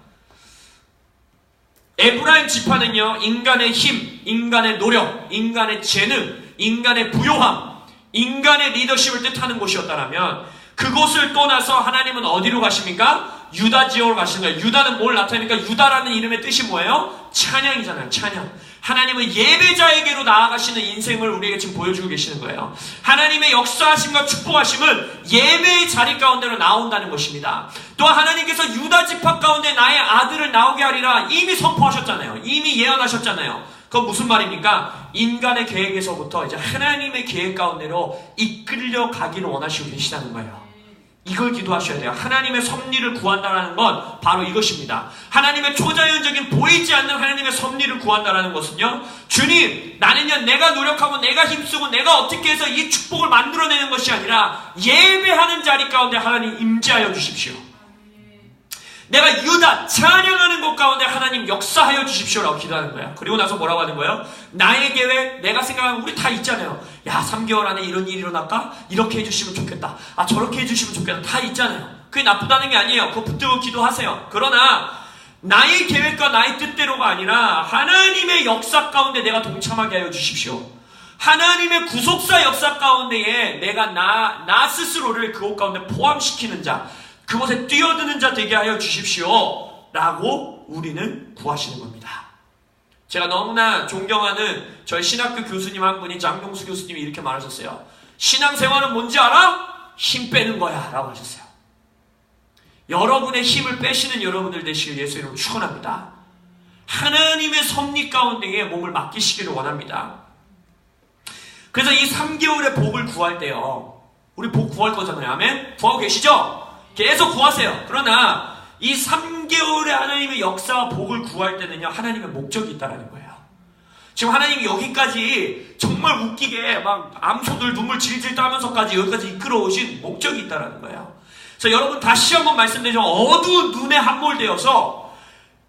에브라임 지파는요, 인간의 힘, 인간의 노력, 인간의 재능, 인간의 부요함, 인간의 리더십을 뜻하는 곳이었다면 그곳을 떠나서 하나님은 어디로 가십니까? 유다 지역으로 가시는 거예요. 유다는 뭘 나타냅니까? 유다라는 이름의 뜻이 뭐예요? 찬양이잖아요. 찬양. 하나님은 예배자에게로 나아가시는 인생을 우리에게 지금 보여주고 계시는 거예요. 하나님의 역사하심과 축복하심은 예배의 자리 가운데로 나온다는 것입니다. 또한 하나님께서 유다 지파 가운데 나의 아들을 나오게 하리라 이미 선포하셨잖아요. 이미 예언하셨잖아요. 그건 무슨 말입니까? 인간의 계획에서부터 이제 하나님의 계획 가운데로 이끌려 가기를 원하시고 계시다는 거예요. 이걸 기도하셔야 돼요. 하나님의 섭리를 구한다는 건 바로 이것입니다. 하나님의 초자연적인 보이지 않는 하나님의 섭리를 구한다는 것은요, 주님, 나는요 내가 노력하고 내가 힘쓰고 내가 어떻게 해서 이 축복을 만들어내는 것이 아니라 예배하는 자리 가운데 하나님 임재하여 주십시오. 내가 유다 찬양하는 곳 가운데 하나님 역사하여 주십시오라고 기도하는 거야. 그리고 나서 뭐라고 하는 거예요? 나의 계획, 내가 생각하는 우리 다 있잖아요. 야, 3개월 안에 이런 일이 일어날까? 이렇게 해주시면 좋겠다. 아, 저렇게 해주시면 좋겠다. 다 있잖아요. 그게 나쁘다는 게 아니에요. 그거 붙들고 기도하세요. 그러나 나의 계획과 나의 뜻대로가 아니라 하나님의 역사 가운데 내가 동참하게 하여 주십시오. 하나님의 구속사 역사 가운데에 내가 나 스스로를 그곳 가운데 포함시키는 자, 그곳에 뛰어드는 자 되게 하여 주십시오 라고 우리는 구하시는 겁니다. 제가 너무나 존경하는 저희 신학교 교수님 한 분이 장동수 교수님이 이렇게 말하셨어요. 신앙생활은 뭔지 알아? 힘 빼는 거야 라고 하셨어요. 여러분의 힘을 빼시는 여러분들 되시길 예수 이름으로 축원합니다. 하나님의 섭리 가운데에 몸을 맡기시기를 원합니다. 그래서 이 3개월의 복을 구할 때요, 우리 복 구할 거잖아요. 아멘? 구하고 계시죠? 계속 구하세요. 그러나 이 3개월의 하나님의 역사와 복을 구할 때는요, 하나님의 목적이 있다는 거예요. 지금 하나님이 여기까지 정말 웃기게 막 암소들 눈물 질질 따면서까지 여기까지 이끌어오신 목적이 있다는 거예요. 그래서 여러분 다시 한번 말씀드리지만 어두운 눈에 함몰되어서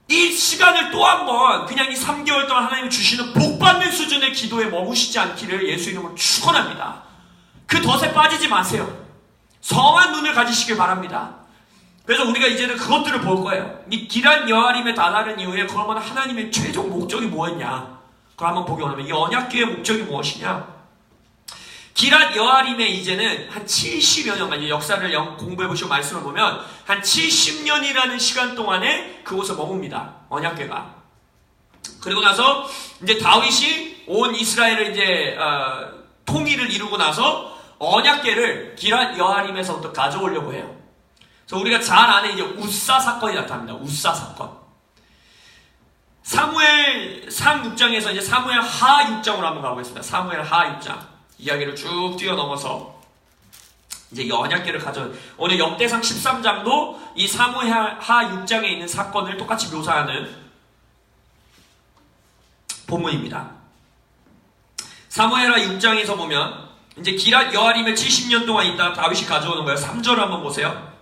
이 시간을 또 한번 그냥 이 3개월 동안 하나님이 주시는 복받는 수준의 기도에 머무시지 않기를 예수 이름으로 축원합니다. 그 덫에 빠지지 마세요. 성한 눈을 가지시길 바랍니다. 그래서 우리가 이제는 그것들을 볼 거예요. 이 기랏 여아림에 다다른 이후에 그러면 하나님의 최종 목적이 뭐였냐? 그걸 한번 보기 원하면 이 언약궤의 목적이 무엇이냐? 기랏 여아림에 이제는 한 70여 년간 이제 역사를 공부해보시고 말씀을 보면 한 70년이라는 시간 동안에 그곳에 머뭅니다. 언약궤가. 그리고 나서 이제 다윗이 온 이스라엘을 이제 통일을 이루고 나서 언약궤를 기랏 여아림에서부터 가져오려고 해요. 그래서 우리가 잘 아는 이제 우사 사건이 나타납니다. 우사 사건. 사무엘 상 6장에서 이제 사무엘 하 6장으로 한번 가보겠습니다. 사무엘 하 6장. 이야기를 쭉 뛰어넘어서 이제 언약궤를 가져, 오늘 역대상 13장도 이 사무엘 하 6장에 있는 사건을 똑같이 묘사하는 본문입니다. 사무엘 하 6장에서 보면 이제 기랏 여아림에 70년 동안 있다 다윗이 가져오는 거예요. 3절을 한번 보세요.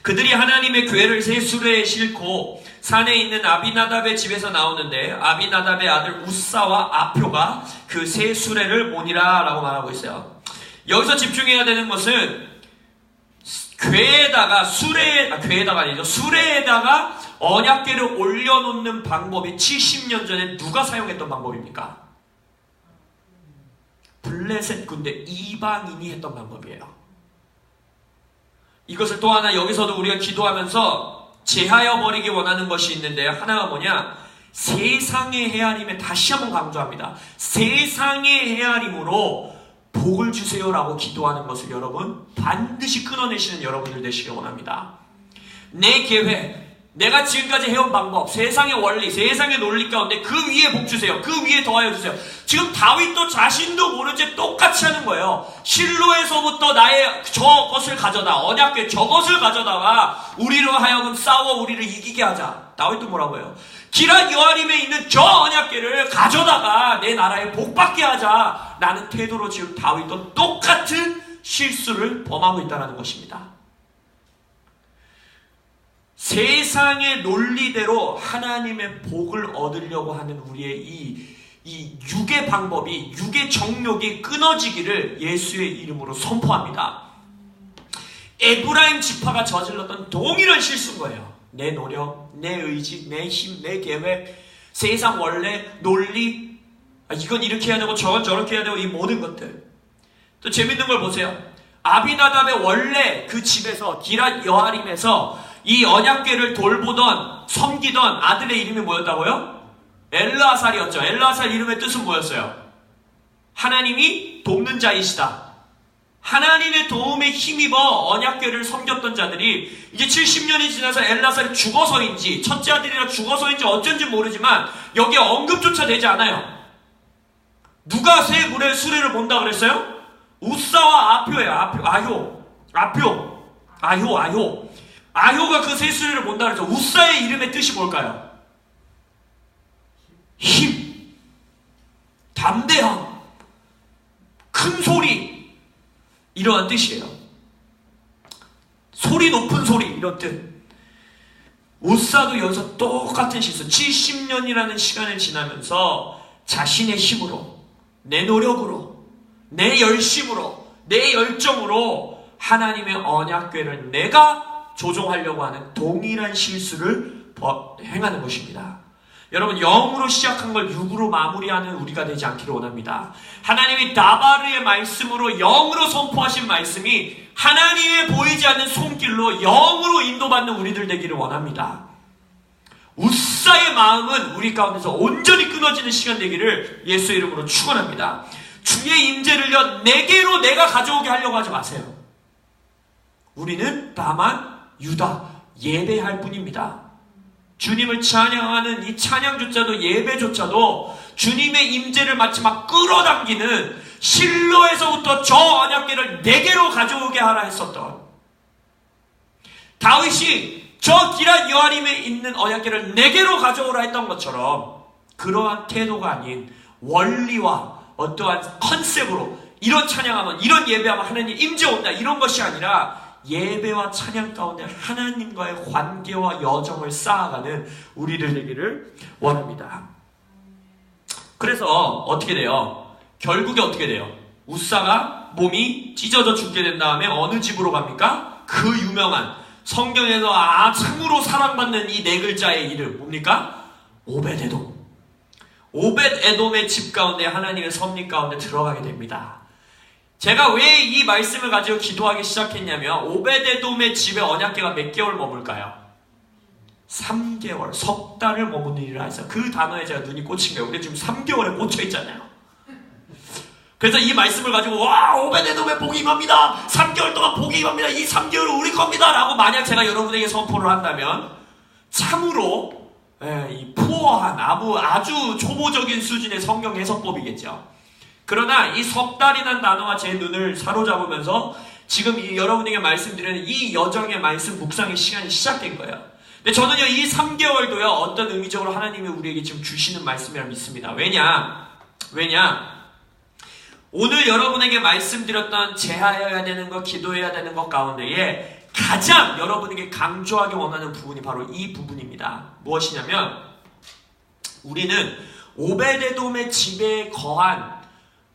그들이 하나님의 궤를 새 수레에 싣고 산에 있는 아비나답의 집에서 나오는데 아비나답의 아들 우사와 아표가 그 새 수레를 모니라 라고 말하고 있어요. 여기서 집중해야 되는 것은 궤에다가 궤에다가 아니죠. 수레에다가 언약궤를 올려놓는 방법이 70년 전에 누가 사용했던 방법입니까? 블레셋 군대 이방인이 했던 방법이에요. 이것을 또 하나 여기서도 우리가 기도하면서 제하여 버리기 원하는 것이 있는데 하나가 뭐냐? 세상의 헤아림에 다시 한번 강조합니다. 세상의 헤아림으로 복을 주세요라고 기도하는 것을 여러분 반드시 끊어내시는 여러분들 되시길 원합니다. 내 계획, 내가 지금까지 해온 방법, 세상의 원리, 세상의 논리 가운데 그 위에 복 주세요. 그 위에 더하여 주세요. 지금 다윗도 자신도 모른 채 똑같이 하는 거예요. 실로에서부터 나의 저것을 가져다, 언약궤 저것을 가져다가 우리로 하여금 싸워 우리를 이기게 하자. 다윗도 뭐라고 해요? 기럇 여아림에 있는 저 언약궤를 가져다가 내 나라에 복받게 하자라는 태도로 지금 다윗도 똑같은 실수를 범하고 있다는 것입니다. 세상의 논리대로 하나님의 복을 얻으려고 하는 우리의 이 육의 방법이, 육의 정욕이 끊어지기를 예수의 이름으로 선포합니다. 에브라임 지파가 저질렀던 동일한 실수인 거예요. 내 노력, 내 의지, 내 힘, 내 계획, 세상 원래, 논리, 이건 이렇게 해야 되고 저건 저렇게 해야 되고 이 모든 것들. 또 재밌는 걸 보세요. 아비나답의 원래 그 집에서 기럇 여아림에서 이 언약궤를 돌보던 섬기던 아들의 이름이 뭐였다고요? 엘르아살이었죠. 엘르아살 이름의 뜻은 뭐였어요? 하나님이 돕는 자이시다. 하나님의 도움에 힘입어 언약궤를 섬겼던 자들이 이제 70년이 지나서 엘르아살이 죽어서인지 첫째 아들이라 죽어서인지 어쩐지 모르지만 여기에 언급조차 되지 않아요. 누가 새 물의 수레를 본다 그랬어요? 우사와 아효예요. 아효가 그 새 수레를 본다 그랬죠. 우사의 이름의 뜻이 뭘까요? 힘, 담대함, 큰 소리, 이러한 뜻이에요. 소리 높은 소리, 이런 뜻. 우사도 여기서 똑같은 실수. 70년이라는 시간을 지나면서 자신의 힘으로, 내 노력으로, 내 열심으로, 내 열정으로 하나님의 언약궤를 내가 조종하려고 하는 동일한 실수를 행하는 것입니다. 여러분, 영으로 시작한 걸 육으로 마무리하는 우리가 되지 않기를 원합니다. 하나님이 다바르의 말씀으로 영으로 선포하신 말씀이 하나님의 보이지 않는 손길로 영으로 인도받는 우리들 되기를 원합니다. 우사의 마음은 우리 가운데서 온전히 끊어지는 시간 되기를 예수의 이름으로 축원합니다. 주의 임재를요 내게로 내가 가져오게 하려고 하지 마세요. 우리는 다만 유다 예배할 뿐입니다. 주님을 찬양하는 이 찬양조차도 예배조차도 주님의 임재를 마치 막 끌어당기는 실로에서부터 저 언약궤를 내게로 가져오게 하라 했었던 다윗이 저 기럇 여아림에 있는 언약궤를 내게로 가져오라 했던 것처럼 그러한 태도가 아닌 원리와 어떠한 컨셉으로 이런 찬양하면 이런 예배하면 하나님 임재 온다 이런 것이 아니라 예배와 찬양 가운데 하나님과의 관계와 여정을 쌓아가는 우리들 되기를 원합니다. 그래서 어떻게 돼요? 결국에 어떻게 돼요? 우사가 몸이 찢어져 죽게 된 다음에 어느 집으로 갑니까? 그 유명한 성경에서 참으로 사랑받는 이 네 글자의 이름 뭡니까? 오벳에돔. 오벳에돔의 집 가운데 하나님의 섭리 가운데 들어가게 됩니다. 제가 왜 이 말씀을 가지고 기도하기 시작했냐면 오벳에돔의 집에 언약궤가 몇 개월 머물까요? 3개월, 석 달을 머무르리라 해서 그 단어에 제가 눈이 꽂힌 거예요. 우리 지금 3개월에 꽂혀 있잖아요. 그래서 이 말씀을 가지고 와 오벳에돔의 복이 임합니다. 3개월 동안 복이 임합니다. 이 3개월은 우리 겁니다. 라고 만약 제가 여러분에게 선포를 한다면 참으로 이 푸어한 아주 초보적인 수준의 성경 해석법이겠죠. 그러나 이 석 달이라는 단어가 제 눈을 사로잡으면서 지금 여러분에게 말씀드리는 이 여정의 말씀 묵상의 시간이 시작된 거예요. 근데 저는요 이 3개월도요 어떤 의미적으로 하나님이 우리에게 지금 주시는 말씀이라 믿습니다. 왜냐 오늘 여러분에게 말씀드렸던 제하여야 되는 것, 기도해야 되는 것 가운데에 가장 여러분에게 강조하기 원하는 부분이 바로 이 부분입니다. 무엇이냐면 우리는 오벳에돔의 집에 거한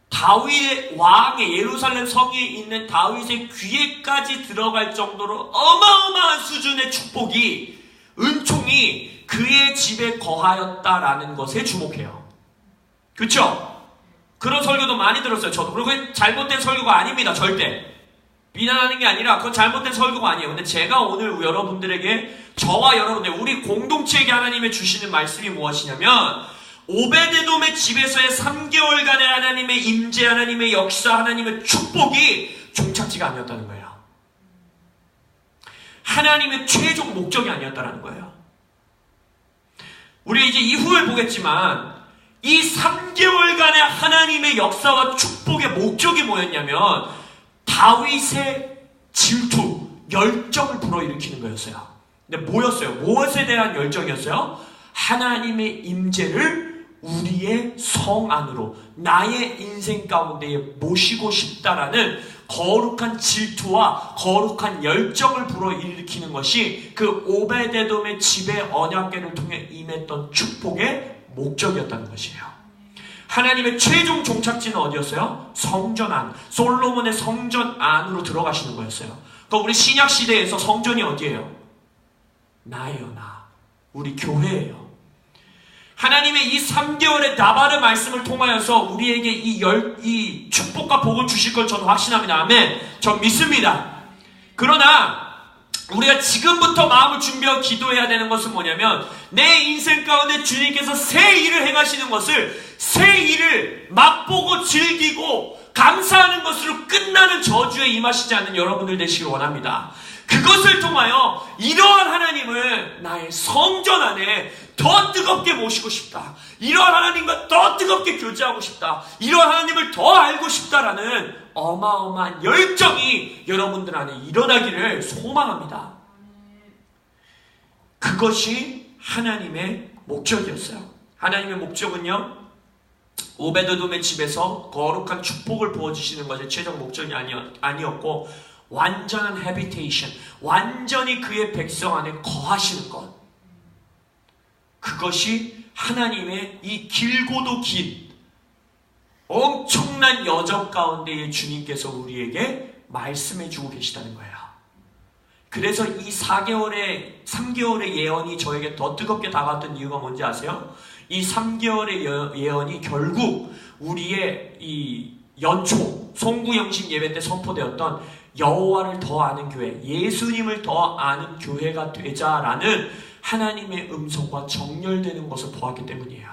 다윗 왕의 예루살렘 성에 있는 다윗의 귀에까지 들어갈 정도로 어마어마한 수준의 축복이 은총이 그의 집에 거하였다라는 것에 주목해요. 그렇죠? 그런 설교도 많이 들었어요. 저도. 그리고 그게 잘못된 설교가 아닙니다. 절대. 비난하는 게 아니라 그건 잘못된 설교가 아니에요. 근데 제가 오늘 여러분들에게 저와 여러분들 우리 공동체에게 하나님의 주시는 말씀이 무엇이냐면 오벳에돔의 집에서의 3개월간의 하나님의 임재, 하나님의 역사, 하나님의 축복이 종착지가 아니었다는 거예요. 하나님의 최종 목적이 아니었다는 거예요. 우리 이제 이후를 보겠지만 이 3개월간의 하나님의 역사와 축복의 목적이 뭐였냐면 다윗의 질투, 열정을 불어일으키는 거였어요. 근데 뭐였어요? 무엇에 대한 열정이었어요? 하나님의 임재를 우리의 성 안으로, 나의 인생 가운데에 모시고 싶다라는 거룩한 질투와 거룩한 열정을 불어일으키는 것이 그 오베데돔의 집의 언약궤를 통해 임했던 축복의 목적이었다는 것이에요. 하나님의 최종 종착지는 어디였어요? 성전 안, 솔로몬의 성전 안으로 들어가시는 거였어요. 그러니까 우리 신약 시대에서 성전이 어디예요? 나예요, 나. 우리 교회예요. 하나님의 이 3개월의 나바르 말씀을 통하여서 우리에게 이 축복과 복을 주실 걸 저는 확신합니다. 아멘. 전 믿습니다. 그러나 우리가 지금부터 마음을 준비하고 기도해야 되는 것은 뭐냐면, 내 인생 가운데 주님께서 새 일을 행하시는 것을, 새 일을 맛보고 즐기고 감사하는 것으로 끝나는 저주에 임하시지 않는 여러분들 되시길 원합니다. 그것을 통하여 이러한 하나님을 나의 성전 안에 더 뜨겁게 모시고 싶다, 이러한 하나님과 더 뜨겁게 교제하고 싶다, 이러한 하나님을 더 알고 싶다라는 어마어마한 열정이 여러분들 안에 일어나기를 소망합니다. 그것이 하나님의 목적이었어요. 하나님의 목적은요, 오베드돔의 집에서 거룩한 축복을 부어주시는 것이 최종 목적이 아니었고, 완전한 해비테이션, 완전히 그의 백성 안에 거하시는 것, 그것이 하나님의 이 길고도 긴 엄청난 여정 가운데에 주님께서 우리에게 말씀해주고 계시다는 거예요. 그래서 이 3개월의 예언이 저에게 더 뜨겁게 다가왔던 이유가 뭔지 아세요? 이 3개월의 예언이 결국 우리의 이 연초 송구영신 예배 때 선포되었던 여호와를 더 아는 교회, 예수님을 더 아는 교회가 되자라는 하나님의 음성과 정렬되는 것을 보았기 때문이에요.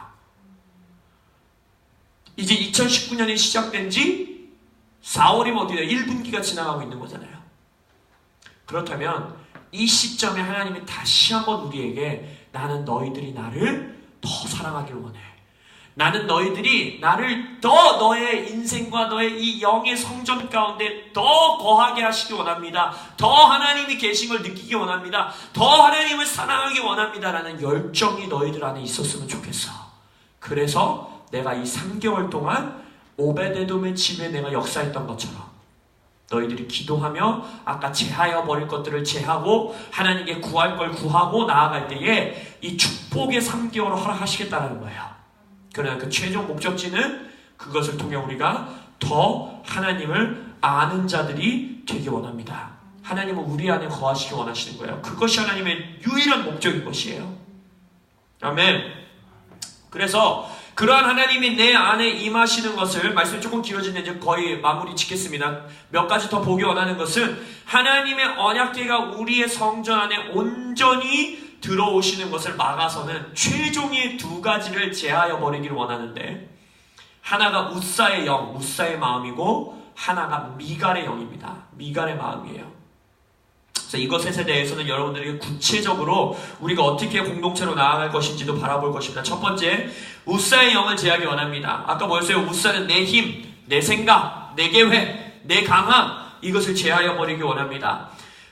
이제 2019년이 시작된 지 4월이면 어디다 1분기가 지나가고 있는 거잖아요. 그렇다면 이 시점에 하나님이 다시 한번 우리에게, 나는 너희들이 나를 더 사랑하기를 원해, 나는 너희들이 나를 더 너의 인생과 너의 이 영의 성전 가운데 더 거하게 하시기 원합니다, 더 하나님이 계신 걸 느끼기 원합니다, 더 하나님을 사랑하기 원합니다라는 열정이 너희들 안에 있었으면 좋겠어. 그래서 내가 이 3개월 동안 오베데돔의 집에 내가 역사했던 것처럼 너희들이 기도하며 아까 제하여 버릴 것들을 제하고 하나님께 구할 걸 구하고 나아갈 때에 이 축복의 3개월을 허락하시겠다는 거예요. 그러나 그 최종 목적지는 그것을 통해 우리가 더 하나님을 아는 자들이 되기 원합니다. 하나님은 우리 안에 거하시기 원하시는 거예요. 그것이 하나님의 유일한 목적인 것이에요. 아멘. 그래서 그러한 하나님이 내 안에 임하시는 것을, 말씀이 조금 길어지는데 이제 거의 마무리 짓겠습니다. 몇 가지 더 보기 원하는 것은, 하나님의 언약궤가 우리의 성전 안에 온전히 들어오시는 것을 막아서는 최종의 2가지를 제하여 버리기를 원하는데, 하나가 우사의 영, 우사의 마음이고, 하나가 미갈의 영입니다. 미갈의 마음이에요. 그래서 이것에 대해서는 여러분들에게 구체적으로 우리가 어떻게 공동체로 나아갈 것인지도 바라볼 것입니다. 첫 번째, 우사의 영을 제하기 원합니다. 아까 뭐였어요? 우사는 내 힘, 내 생각, 내 계획, 내 강함, 이것을 제하여 버리기 원합니다.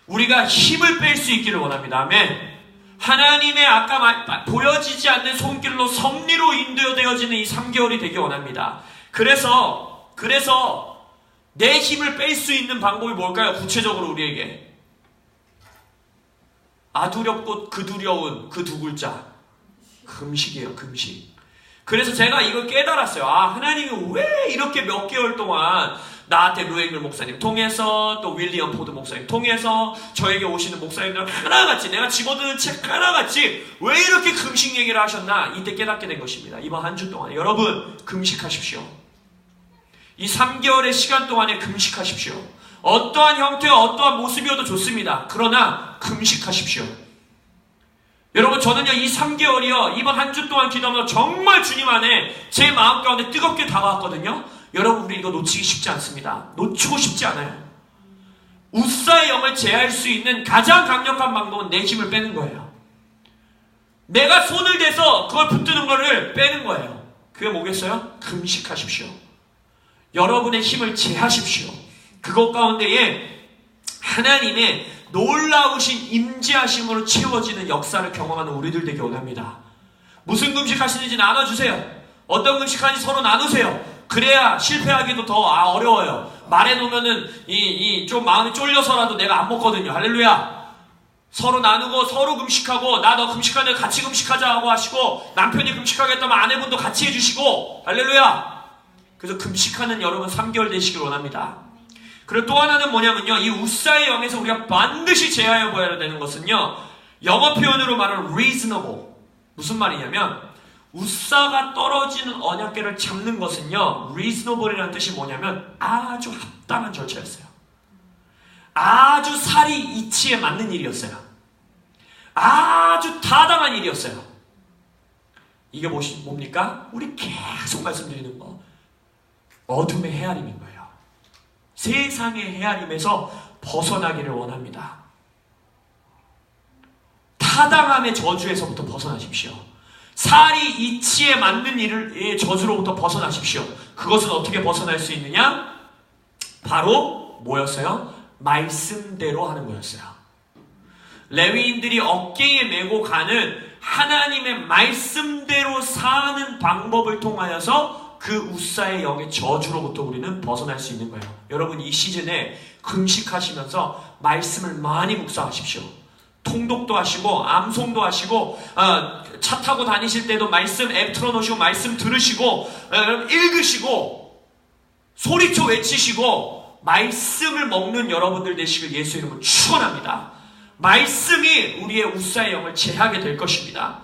우리가 힘을 뺄 수 있기를 원합니다. 아멘. 하나님의 아까 보여지지 않는 손길로 섭리로 인도되어지는 이 3개월이 되기 원합니다. 그래서 내 힘을 뺄 수 있는 방법이 뭘까요? 구체적으로 우리에게. 아두렵고 그 두려운 그 2글자, 금식이에요. 금식. 그래서 제가 이걸 깨달았어요. 하나님이 왜 이렇게 몇 개월 동안 나한테 루앵글 목사님 통해서, 또 윌리엄 포드 목사님 통해서, 저에게 오시는 목사님들 하나같이, 내가 집어드는 책 하나같이 왜 이렇게 금식 얘기를 하셨나, 이때 깨닫게 된 것입니다. 이번 한 주 동안에 여러분 금식하십시오. 이 3개월의 시간 동안에 금식하십시오. 어떠한 형태와 어떠한 모습이어도 좋습니다. 그러나 금식하십시오. 여러분, 저는요 이 3개월이요 이번 한 주 동안 기도하면서 정말 주님 안에 제 마음 가운데 뜨겁게 다가왔거든요. 여러분, 우리 이거 놓치기 쉽지 않습니다. 놓치고 싶지 않아요. 우사의 영을 제할 수 있는 가장 강력한 방법은 내 힘을 빼는 거예요. 내가 손을 대서 그걸 붙드는 거를 빼는 거예요. 그게 뭐겠어요? 금식하십시오. 여러분의 힘을 제하십시오. 그것 가운데에 하나님의 놀라우신 임재하심으로 채워지는 역사를 경험하는 우리들 되기 원합니다. 무슨 금식 하시는지 나눠주세요. 어떤 금식 하는지 서로 나누세요. 그래야 실패하기도 더 어려워요. 말해놓으면은 좀 마음이 쫄려서라도 내가 안 먹거든요. 할렐루야. 서로 나누고 서로 금식하고, 나 너 금식하는데 같이 금식하자 하고 하시고, 남편이 금식하겠다면 아내분도 같이 해주시고, 할렐루야. 그래서 금식하는 여러분 3개월 되시길 원합니다. 그리고 또 하나는 뭐냐면요, 이 우사의 영에서 우리가 반드시 제하여 보아야 되는 것은요, 영어 표현으로 말하는 reasonable. 무슨 말이냐면, 우사가 떨어지는 언약궤를 잡는 것은요, reasonable이라는 뜻이 뭐냐면 아주 합당한 절차였어요. 아주 살이 이치에 맞는 일이었어요. 아주 타당한 일이었어요. 이게 뭡니까? 우리 계속 말씀드리는 거, 어둠의 헤아림인 거예요. 세상의 헤아림에서 벗어나기를 원합니다. 타당함의 저주에서부터 벗어나십시오. 살이 이치에 맞는 일의 저주로부터 벗어나십시오. 그것은 어떻게 벗어날 수 있느냐? 바로 뭐였어요? 말씀대로 하는 거였어요. 레위인들이 어깨에 메고 가는 하나님의 말씀대로 사는 방법을 통하여서 그 우사의 영의 저주로부터 우리는 벗어날 수 있는 거예요. 여러분, 이 시즌에 금식하시면서 말씀을 많이 묵상하십시오. 통독도 하시고 암송도 하시고 차 타고 다니실 때도 말씀 앱 틀어놓으시고 말씀 들으시고 읽으시고 소리쳐 외치시고 말씀을 먹는 여러분들 되시길 예수 이름으로 축원합니다. 말씀이 우리의 우사의 영을 제하게 될 것입니다.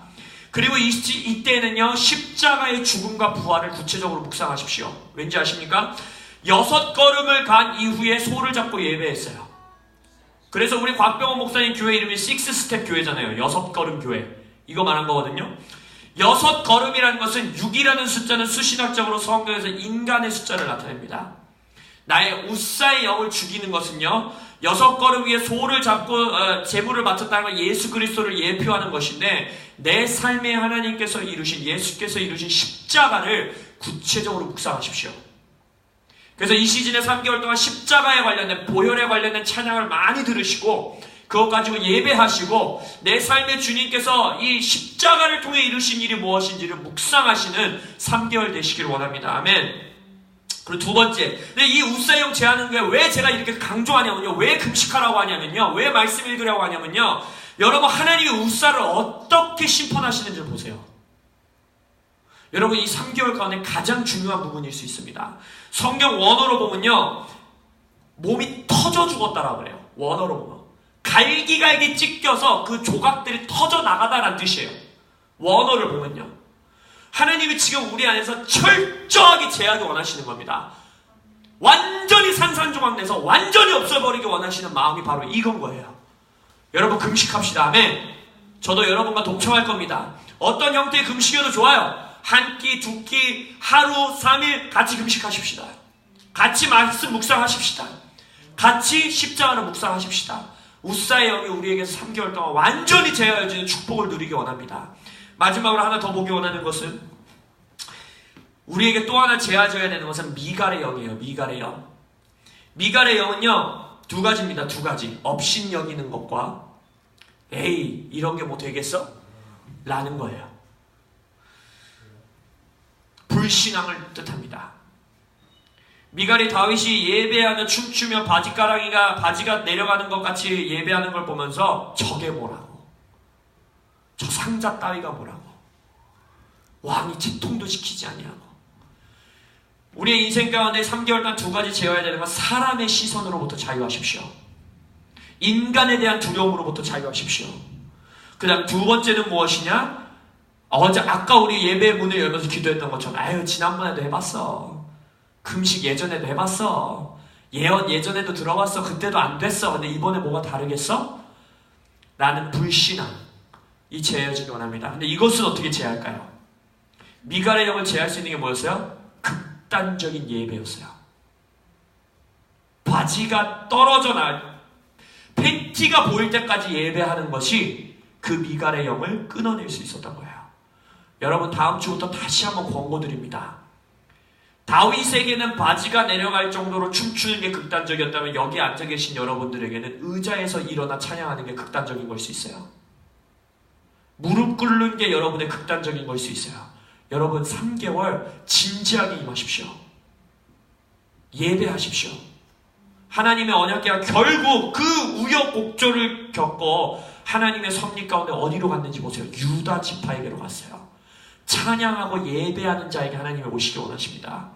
그리고 이때는요, 십자가의 죽음과 부활을 구체적으로 묵상하십시오. 왠지 아십니까? 6걸음을 간 이후에 소를 잡고 예배했어요. 그래서 우리 곽병원 목사님 교회 이름이 6스텝 교회잖아요. 6걸음 교회. 이거 말한 거거든요. 6걸음이라는 것은 6이라는 숫자는 수신학적으로 성경에서 인간의 숫자를 나타냅니다. 나의 우사의 영을 죽이는 것은요, 6걸음 위에 소를 잡고 제물을 바쳤다는 건 예수 그리스도를 예표하는 것인데, 내 삶에 하나님께서 이루신, 예수께서 이루신 십자가를 구체적으로 묵상하십시오. 그래서 이 시즌에 3개월 동안 십자가에 관련된, 보혈에 관련된 찬양을 많이 들으시고 그것 가지고 예배하시고, 내 삶의 주님께서 이 십자가를 통해 이루신 일이 무엇인지를 묵상하시는 3개월 되시길 원합니다. 아멘. 그리고 두 번째, 근데 이 우사영 제하는 게 왜 제가 이렇게 강조하냐면요, 왜 금식하라고 하냐면요, 왜 말씀 읽으라고 하냐면요, 여러분, 하나님이 우사를 어떻게 심판하시는지를 보세요. 여러분, 이 3개월 가운데 가장 중요한 부분일 수 있습니다. 성경 원어로 보면요, 몸이 터져 죽었다라고 그래요. 원어로 보면 갈기갈기 찢겨서 그 조각들이 터져 나가다라는 뜻이에요. 원어를 보면요, 하나님이 지금 우리 안에서 철저하게 제하기 원하시는 겁니다. 완전히 산산조각 내서 완전히 없애버리기 원하시는 마음이 바로 이건 거예요. 여러분, 금식합시다. 아멘. 저도 여러분과 동참할 겁니다. 어떤 형태의 금식이어도 좋아요. 한 끼, 두 끼, 하루, 3일 같이 금식하십시다. 같이 말씀 묵상하십시다. 같이 십자가를 묵상하십시다. 우사의 영이 우리에게서 3개월 동안 완전히 제하여지는 축복을 누리기 원합니다. 마지막으로 하나 더 보기 원하는 것은, 우리에게 또 하나 제하져야 되는 것은 미갈의 영이에요. 미갈의 영. 미갈의 영은요, 두 가지입니다. 두 가지. 업신 여기는 것과 에이, 이런 게 뭐 되겠어? 라는 거예요. 불신앙을 뜻합니다. 미갈이 다윗이 예배하며 춤추며 바지가 내려가는 것 같이 예배하는 걸 보면서 저게 뭐라고, 저 상자 따위가 뭐라고, 왕이 채통도 지키지 아니하고. 우리의 인생 가운데 3개월간 두 가지 제어해야 되는 건, 사람의 시선으로부터 자유하십시오. 인간에 대한 두려움으로부터 자유하십시오. 그 다음 두 번째는 무엇이냐? 아까 우리 예배 문을 열면서 기도했던 것처럼, 아유, 지난번에도 해봤어. 금식 예전에도 해봤어. 예언 예전에도 들어봤어. 그때도 안 됐어. 근데 이번에 뭐가 다르겠어? 라는 불신앙, 이 제어지기 원합니다. 근데 이것은 어떻게 제할까요? 미갈의 영을 제할 수 있는 게 뭐였어요? 극단적인 예배였어요. 바지가 떨어져 팬티가 보일 때까지 예배하는 것이 그 미갈의 영을 끊어낼 수 있었던 거예요. 여러분, 다음 주부터 다시 한번 권고드립니다. 다윗에게는 바지가 내려갈 정도로 춤추는 게 극단적이었다면, 여기 앉아 계신 여러분들에게는 의자에서 일어나 찬양하는 게 극단적인 걸 수 있어요. 무릎 꿇는 게 여러분의 극단적인 걸 수 있어요. 여러분 3개월 진지하게 임하십시오. 예배하십시오. 하나님의 언약궤가 결국 그 우여곡절을 겪고 하나님의 섭리 가운데 어디로 갔는지 보세요. 유다 지파에게로 갔어요. 찬양하고 예배하는 자에게 하나님이 오시기 원하십니다.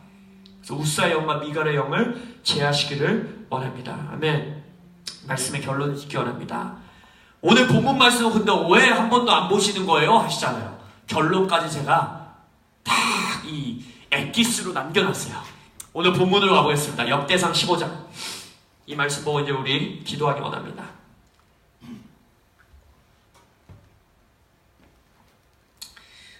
그래서 우사의 영과 미갈의 영을 제하시기를 원합니다. 아멘. 말씀의 결론을 짓기 원합니다. 오늘 본문 말씀은 근데 왜 한 번도 안 보시는 거예요? 하시잖아요. 결론까지 제가 다 이 엑기스로 남겨놨어요. 오늘 본문으로 가보겠습니다. 역대상 15장. 이 말씀 보고 이제 우리 기도하기 원합니다.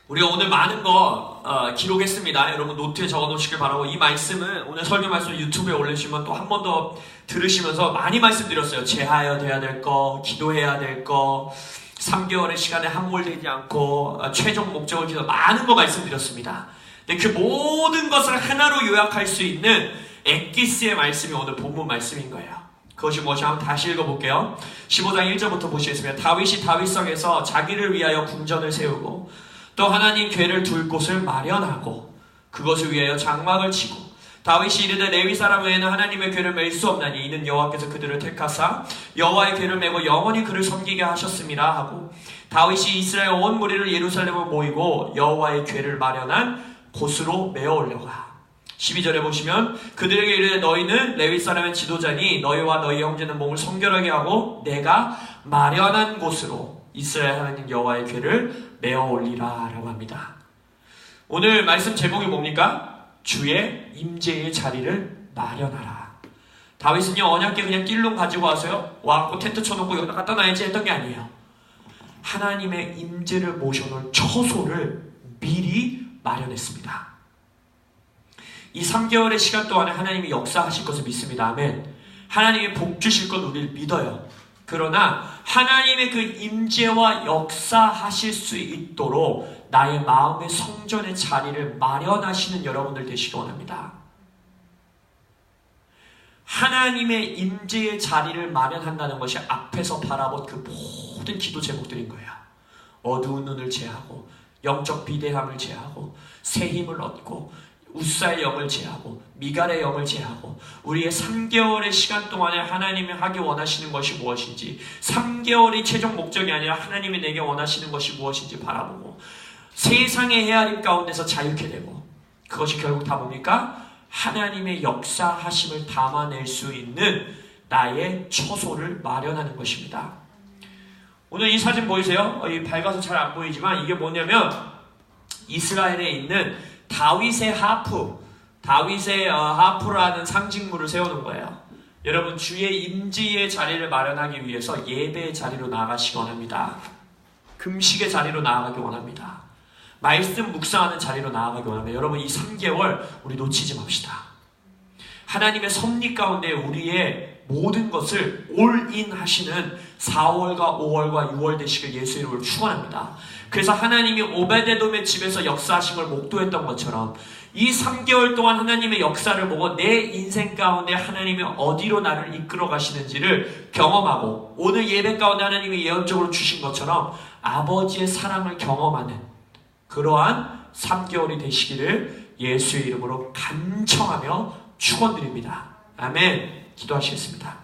우리가 오늘 많은 거 기록했습니다. 여러분 노트에 적어놓으시길 바라고, 이 말씀은 오늘 설교 말씀 유튜브에 올리시면 또 한 번 더 들으시면서 많이 말씀드렸어요. 제하여 돼야 될 거, 기도해야 될 거, 3개월의 시간에 함몰되지 않고 최종 목적을 기도, 많은 거 말씀드렸습니다. 근데 그 모든 것을 하나로 요약할 수 있는 엑기스의 말씀이 오늘 본문 말씀인 거예요. 그것이 무엇이 한번 다시 읽어볼게요. 15장 1절부터 보시겠습니다. 다윗이 다윗성에서 자기를 위하여 궁전을 세우고 또 하나님 궤를 둘 곳을 마련하고 그것을 위하여 장막을 치고 다윗이 이르되 레위 사람 외에는 하나님의 궤를 맬 수 없나니 이는 여호와께서 그들을 택하사 여호와의 궤를 메고 영원히 그를 섬기게 하셨음이라 하고 다윗이 이스라엘 온 무리를 예루살렘을 모이고 여호와의 궤를 마련한 곳으로 메어 올려가. 12절에 보시면 그들에게 이르되 너희는 레위 사람의 지도자니 너희와 너희 형제는 몸을 성결하게 하고 내가 마련한 곳으로 이스라엘 하나님 여호와의 궤를 메어 올리라 라고 합니다. 오늘 말씀 제목이 뭡니까? 주의 임재의 자리를 마련하라. 다윗은요 언약궤 그냥 띨렁 가지고 와서요 와갖고 텐트 쳐놓고 여기다 갖다 놔야지 했던 게 아니에요. 하나님의 임재를 모셔놓을 처소를 미리 마련했습니다. 이 3개월의 시간 동안에 하나님이 역사하실 것을 믿습니다. 아멘. 하나님이 복 주실 것 우리를 믿어요. 그러나 하나님의 그 임재와 역사하실 수 있도록 나의 마음의 성전의 자리를 마련하시는 여러분들 되시기 원합니다. 하나님의 임재의 자리를 마련한다는 것이 앞에서 바라본 그 모든 기도 제목들인 거예요. 어두운 눈을 제하고 영적 비대함을 제하고 새 힘을 얻고 우사의 영을 제하고 미갈의 영을 제하고 우리의 3개월의 시간 동안에 하나님이 하기 원하시는 것이 무엇인지 3개월이 최종 목적이 아니라 하나님이 내게 원하시는 것이 무엇인지 바라보고 세상의 헤아림 가운데서 자유케 되고 그것이 결국 다 뭡니까? 하나님의 역사하심을 담아낼 수 있는 나의 처소를 마련하는 것입니다. 오늘 이 사진 보이세요? 밝아서 잘 안 보이지만 이게 뭐냐면 이스라엘에 있는 다윗의 하프, 다윗의 하프라는 상징물을 세우는 거예요. 여러분 주의 임재의 자리를 마련하기 위해서 예배의 자리로 나아가시기 원합니다. 금식의 자리로 나아가기 원합니다. 말씀 묵상하는 자리로 나아가기 원합니다. 여러분 이 3개월 우리 놓치지 맙시다. 하나님의 섭리 가운데 우리의 모든 것을 올인 하시는 4월과 5월과 6월 되시길 예수 이름으로 축원합니다. 그래서 하나님이 오베데돔의 집에서 역사하신 걸 목도했던 것처럼 이 3개월 동안 하나님의 역사를 보고 내 인생 가운데 하나님이 어디로 나를 이끌어 가시는지를 경험하고 오늘 예배 가운데 하나님이 예언적으로 주신 것처럼 아버지의 사랑을 경험하는 그러한 3개월이 되시기를 예수의 이름으로 간청하며 축원드립니다. 아멘. 기도하시겠습니다.